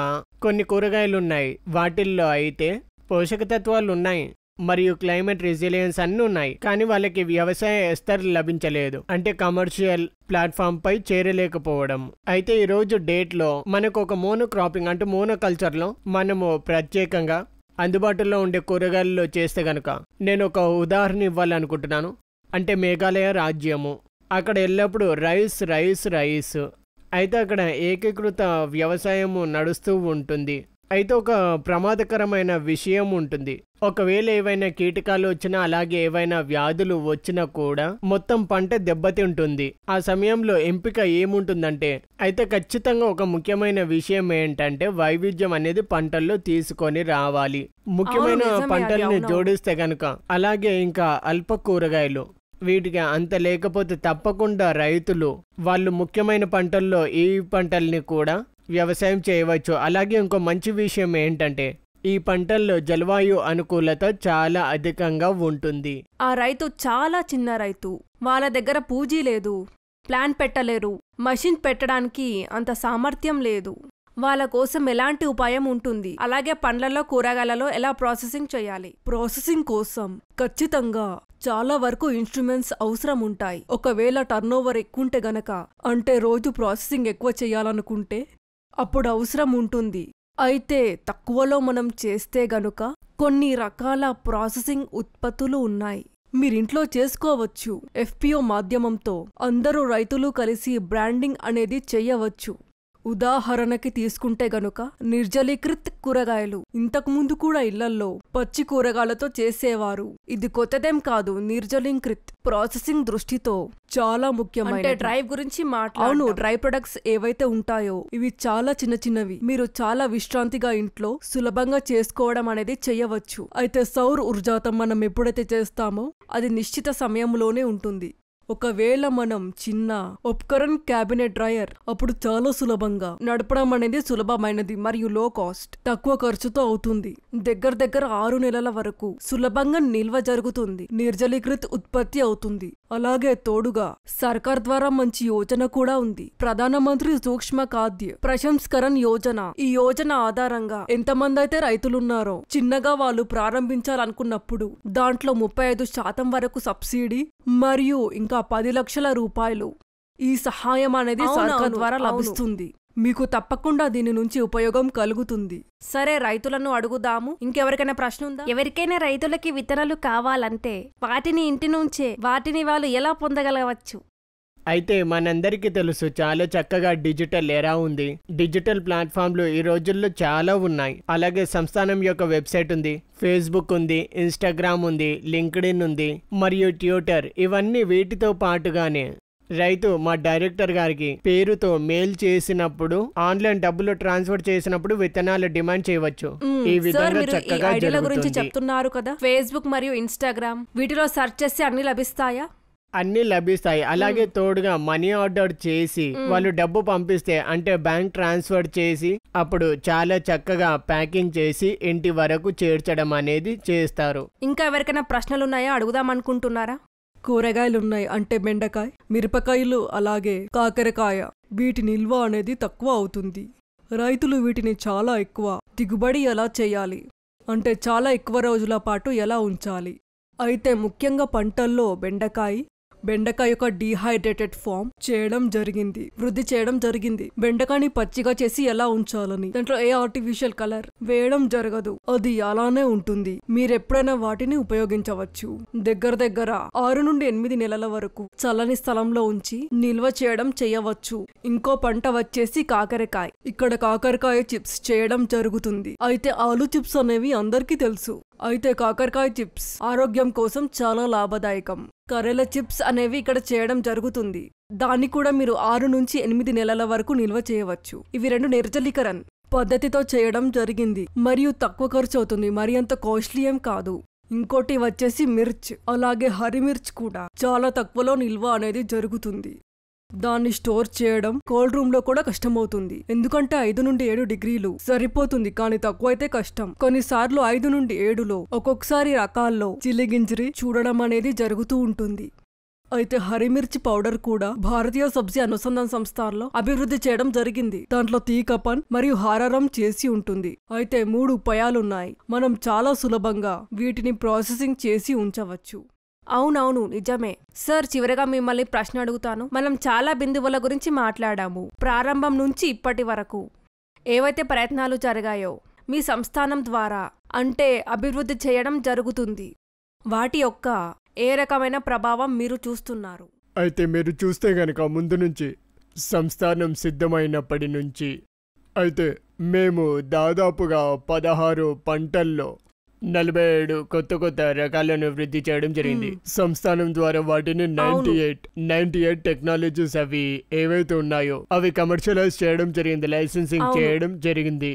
కొన్ని కూరగాయలు ఉన్నాయి. వాటిల్లో అయితే పోషక తత్వాలు ఉన్నాయి మరియు క్లైమేట్ రెసిలియన్స్ అన్నీ ఉన్నాయి. కానీ వాళ్ళకి వ్యవసాయ ఎస్తర్ లభించలేదు, అంటే కమర్షియల్ ప్లాట్ఫామ్ పై చేరలేకపోవడం. అయితే ఈ రోజు డేట్ లో మనకు ఒక మోనో క్రాపింగ్ అంటే మోనోకల్చర్ లో మనము ప్రత్యేకంగా అందుబాటులో ఉండే కూరగాయల్లో చేస్తే గనుక నేను ఒక ఉదాహరణ ఇవ్వాలనుకుంటున్నాను. అంటే మేఘాలయ రాజ్యము, అక్కడ ఎల్లప్పుడూ రైస్. అయితే అక్కడ ఏకీకృత వ్యవసాయము నడుస్తూ ఉంటుంది. అయితే ఒక ప్రమాదకరమైన విషయం ఉంటుంది. ఒకవేళ ఏవైనా కీటకాలు వచ్చినా అలాగే ఏవైనా వ్యాధులు వచ్చినా కూడా మొత్తం పంట దెబ్బతింటుంది. ఆ సమయంలో ఎంపిక ఏముంటుందంటే, అయితే ఖచ్చితంగా ఒక ముఖ్యమైన విషయం ఏంటంటే వైవిధ్యం అనేది పంటల్లో తీసుకొని రావాలి. ముఖ్యమైన పంటల్ని జోడిస్తే గనుక, అలాగే ఇంకా అల్ప కూరగాయలు వీటికి అంత లేకపోతే తప్పకుండా రైతులు వాళ్ళు ముఖ్యమైన పంటల్లో ఈ పంటల్ని కూడా వ్యవసాయం చేయవచ్చు. అలాగే ఇంకో మంచి విషయం ఏంటంటే ఈ పంటల్లో జలవాయు అనుకూలత చాలా అధికంగా ఉంటుంది. ఆ రైతు చాలా చిన్న రైతు, వాళ్ళ దగ్గర పూజీ లేదు, ప్లాన్ పెట్టలేరు, మషిన్ పెట్టడానికి అంత సామర్థ్యం లేదు. వాళ్ళ కోసం ఎలాంటి ఉపాయం ఉంటుంది? అలాగే పండ్లలో కూరగాయలలో ఎలా ప్రాసెసింగ్ చేయాలి? ప్రాసెసింగ్ కోసం ఖచ్చితంగా చాలా వరకు ఇన్స్ట్రుమెంట్స్ అవసరం ఉంటాయి. ఒకవేళ టర్నోవర్ ఎక్కువంటే గనక, అంటే రోజు ప్రాసెసింగ్ ఎక్కువ చేయాలనుకుంటే అప్పుడు అవసరం ఉంటుంది. అయితే తక్కువలో మనం చేస్తే గనుక కొన్ని రకాల ప్రాసెసింగ్ ఉత్పత్తులు ఉన్నాయి, మీరింట్లో చేసుకోవచ్చు. FPO మాధ్యమంతో అందరూ రైతులు కలిసి బ్రాండింగ్ అనేది చెయ్యవచ్చు. ఉదాహరణకి తీసుకుంటే గనుక నిర్జలీకృత్ కూరగాయలు ఇంతకుముందు కూడా ఇళ్లల్లో పచ్చి కూరగాయలతో చేసేవారు. ఇది కొత్తదేం కాదు. నిర్జలీకృత్ ప్రాసెసింగ్ దృష్టితో చాలా ముఖ్యమైన డ్రైవ్ గురించి అవును, డ్రై ప్రొడక్ట్స్ ఏవైతే ఉంటాయో ఇవి చాలా చిన్నవి. మీరు చాలా విశ్రాంతిగా ఇంట్లో సులభంగా చేసుకోవడం అనేది చెయ్యవచ్చు. అయితే సౌర్ ఊర్జాతం మనం ఎప్పుడైతే చేస్తామో అది నిశ్చిత సమయంలోనే ఉంటుంది. ఒకవేళ మనం చిన్న ఉపకరణ్ క్యాబినెట్ డ్రయర్, అప్పుడు చాలా సులభంగా నడపడం అనేది సులభమైనది మరియు లో కాస్ట్, తక్కువ ఖర్చుతో అవుతుంది. దగ్గర 6 నెలల వరకు సులభంగా నిల్వ జరుగుతుంది. నిర్జలీకృత్ ఉత్పత్తి అవుతుంది. అలాగే తోడుగా సర్కార్ ద్వారా మంచి యోజన కూడా ఉంది, ప్రధానమంత్రి సూక్ష్మ ఖాద్య ప్రశంస్కరణ యోజన. ఈ యోజన ఆధారంగా ఎంతమంది అయితే రైతులున్నారో చిన్నగా వాళ్ళు ప్రారంభించాలనుకున్నప్పుడు దాంట్లో 35% వరకు సబ్సిడీ మరియు ఇంకా 10 లక్షల రూపాయలు ఈ సహాయం అనేది సర్కార్ ద్వారా లభిస్తుంది. మీకు తప్పకుండా దీని నుంచి ఉపయోగం కలుగుతుంది. సరే, రైతులను అడుగుదాము. ఇంకెవరికైనా ప్రశ్న ఉందా? ఎవరికైనా రైతులకి విత్తనాలు కావాలంటే వాటిని ఇంటి నుంచే వాళ్ళు ఎలా పొందగలవచ్చు? అయితే మనందరికీ తెలుసు చాలా చక్కగా డిజిటల్ ఎరా ఉంది. డిజిటల్ ప్లాట్ఫామ్లు ఈ రోజుల్లో చాలా ఉన్నాయి. అలాగే సంస్థానం యొక్క వెబ్సైట్ ఉంది, ఫేస్బుక్ ఉంది, ఇన్స్టాగ్రామ్ ఉంది, లింక్డ్ఇన్ ఉంది మరియు ట్విట్టర్. ఇవన్నీ వీటితో పాటుగానే రైతు మా డైరెక్టర్ గారికి పేరుతో మెయిల్ చేసినప్పుడు ఆన్లైన్ డబ్బులు ట్రాన్స్ఫర్ చేసినప్పుడు విత్తనాలు డిమాండ్ చేయవచ్చు. ఈ విధంగా చక్కగా గురించి చెప్తున్నారు కదా, ఫేస్బుక్ మరియు ఇన్స్టాగ్రామ్ వీటిలో సెర్చ్ చేసి అన్ని లభిస్తాయా? అన్ని లభిస్తాయి. అలాగే తోడుగా మనీ ఆర్డర్ చేసి వాళ్ళు డబ్బు పంపిస్తే అంటే బ్యాంక్ ట్రాన్స్ఫర్ చేసి అప్పుడు చాలా చక్కగా ప్యాకింగ్ చేసి ఇంటి వరకు చేర్చడం అనేది చేస్తారు. ఇంకా ఎవరికైనా ప్రశ్నలు ఉన్నాయా అడుగుదాం అనుకుంటున్నారా? కూరగాయలున్నాయి అంటే బెండకాయ, మిరపకాయలు, అలాగే కాకరకాయ. వీటి నిల్వ అనేది తక్కువ అవుతుంది. రైతులు వీటిని చాలా ఎక్కువ దిగుబడి ఎలా చేయాలి అంటే చాలా ఎక్కువ రోజుల పాటు ఎలా ఉంచాలి. అయితే ముఖ్యంగా పంటల్లో బెండకాయ యొక్క డీహైడ్రేటెడ్ ఫామ్ వృద్ధి చేయడం జరిగింది. బెండకాయని పచ్చిగా చేసి ఎలా ఉంచాలని దాంట్లో ఏ ఆర్టిఫిషియల్ కలర్ వేయడం జరగదు, అది అలానే ఉంటుంది. మీరెప్పుడైనా వాటిని ఉపయోగించవచ్చు. దగ్గర 6 నుండి 8 నెలల వరకు చల్లని స్థలంలో ఉంచి నిల్వ చేయవచ్చు. ఇంకో పంట వచ్చేసి కాకరకాయ. ఇక్కడ కాకరకాయ చిప్స్ చేయడం జరుగుతుంది. అయితే ఆలు చిప్స్ అనేవి అందరికీ తెలుసు. అయితే కాకరకాయ చిప్స్ ఆరోగ్యం కోసం చాలా లాభదాయకం. కర్రెల చిప్స్ అనేవి ఇక్కడ చేయడం జరుగుతుంది. దాన్ని కూడా మీరు 6 నుంచి 8 నెలల వరకు నిల్వ చేయవచ్చు. ఇవి 2 నిర్జలీకరణ పద్ధతితో చేయడం జరిగింది మరియు తక్కువ ఖర్చు అవుతుంది, మరి అంత కాస్ట్లీ ఏం కాదు. ఇంకోటి వచ్చేసి మిర్చ్, అలాగే హరి మిర్చ్ కూడా చాలా తక్కువలో నిల్వ అనేది జరుగుతుంది. దాన్ని స్టోర్ చేయడం కోల్డ్ రూమ్ లో కూడా కష్టమవుతుంది, ఎందుకంటే 5 నుండి 7 డిగ్రీలు సరిపోతుంది, కానీ తక్కువైతే కష్టం. కొన్నిసార్లు 5 నుండి 7లో ఒక్కొక్కసారి రకాల్లో చిల్లిగింజరి చూడడం అనేది జరుగుతూ ఉంటుంది. అయితే హరిమిర్చి పౌడర్ కూడా భారతీయ సబ్జీ అనుసంధాన సంస్థల్లో అభివృద్ధి చేయడం జరిగింది. దాంట్లో తీకపన్ మరియు హారారం చేసి ఉంటుంది. అయితే 3 ఉపాయాలున్నాయి. మనం చాలా సులభంగా వీటిని ప్రాసెసింగ్ చేసి ఉంచవచ్చు. అవునవును, నిజమే సార్. చివరిగా మిమ్మల్ని ప్రశ్న అడుగుతాను. మనం చాలా బిందువుల గురించి మాట్లాడాము. ప్రారంభం నుంచి ఇప్పటి వరకు ఏవైతే ప్రయత్నాలు జరిగాయో మీ సంస్థానం ద్వారా అంటే అభివృద్ధి చేయడం జరుగుతుంది, వాటి యొక్క ఏ రకమైన ప్రభావం మీరు చూస్తున్నారు? అయితే మీరు చూస్తే గనక ముందు నుంచి సంస్థానం సిద్ధమైనప్పటి నుంచి అయితే మేము దాదాపుగా 16 పంటల్లో 47 కొత్త రకాలను వృద్ధి చేయడం జరిగింది. సంస్థానం ద్వారా వాటిని 98 టెక్నాలజీస్ అవి ఏవైతే ఉన్నాయో అవి కమర్షియలైజ్ చేయడం జరిగింది, లైసెన్సింగ్ చేయడం జరిగింది.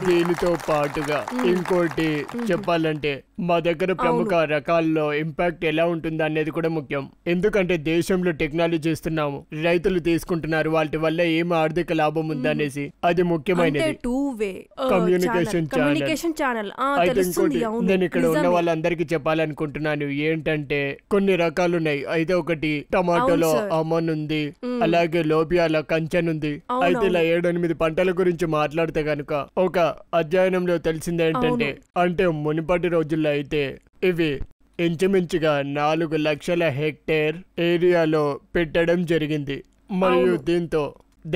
దీనితో పాటుగా ఇంకోటి చెప్పాలంటే మా దగ్గర ప్రముఖ రకాల్లో ఇంపాక్ట్ ఎలా ఉంటుంది అనేది కూడా ముఖ్యం. ఎందుకంటే దేశంలో టెక్నాలజీ ఇస్తున్నాము, రైతులు తీసుకుంటున్నారు, వాటి వల్ల ఏం ఆర్థిక లాభం ఉందనేసి అది ముఖ్యమైనది. Communication channel. అయితే ఇంకోటి నేను ఇక్కడ ఉన్న వాళ్ళందరికీ చెప్పాలనుకుంటున్నాను ఏంటంటే కొన్ని రకాలు ఉన్నాయి. అయితే ఒకటి టమాటోలో అమన్ ఉంది, అలాగే లోబియాల కంచెన్ ఉంది. అయితే ఇలా 7-8 పంటల గురించి మాట్లాడితే గనుక ఒక అధ్యయనంలో తెలిసిందేంటంటే అంటే మునుపటి రోజుల్లో అయితే ఇవి ఇంచుమించుగా 4 లక్షల హెక్టేర్ ఏరియాలో పెట్టడం జరిగింది. మరియు దీంతో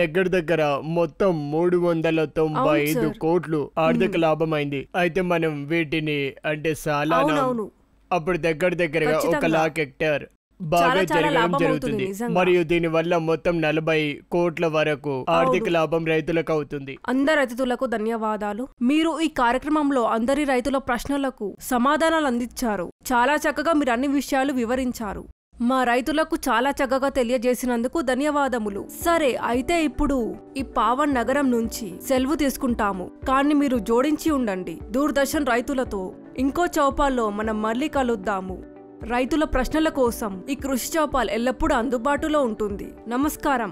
దగ్గర మొత్తం 395 కోట్లు ఆర్థిక లాభమైంది. అయితే మనం వీటిని అంటే సాలానా అప్పుడు దగ్గరగా 1 లాఖ్ హెక్టేర్ బాగా జరగడం జరుగుతుంది. మరియు దీని వల్ల మొత్తం 40 కోట్ల వరకు ఆర్థిక లాభం రైతులకు అవుతుంది. అందరి అతిథులకు ధన్యవాదాలు. మీరు ఈ కార్యక్రమంలో అందరి రైతుల ప్రశ్నలకు సమాధానాలు అందించారు. చాలా చక్కగా మీరు అన్ని విషయాలు వివరించారు. మా రైతులకు చాలా చక్కగా తెలియజేసినందుకు ధన్యవాదములు. సరే, అయితే ఇప్పుడు ఈ పావన్ నగరం నుంచి సెలవు తీసుకుంటాము. కానీ మీరు జోడించి ఉండండి దూరదర్శన్ రైతులతో. ఇంకో చౌపాల్లో మనం మళ్ళీ కలుద్దాము. రైతుల ప్రశ్నల కోసం ఈ కృషి చౌపాల్ ఎల్లప్పుడూ అందుబాటులో ఉంటుంది. నమస్కారం.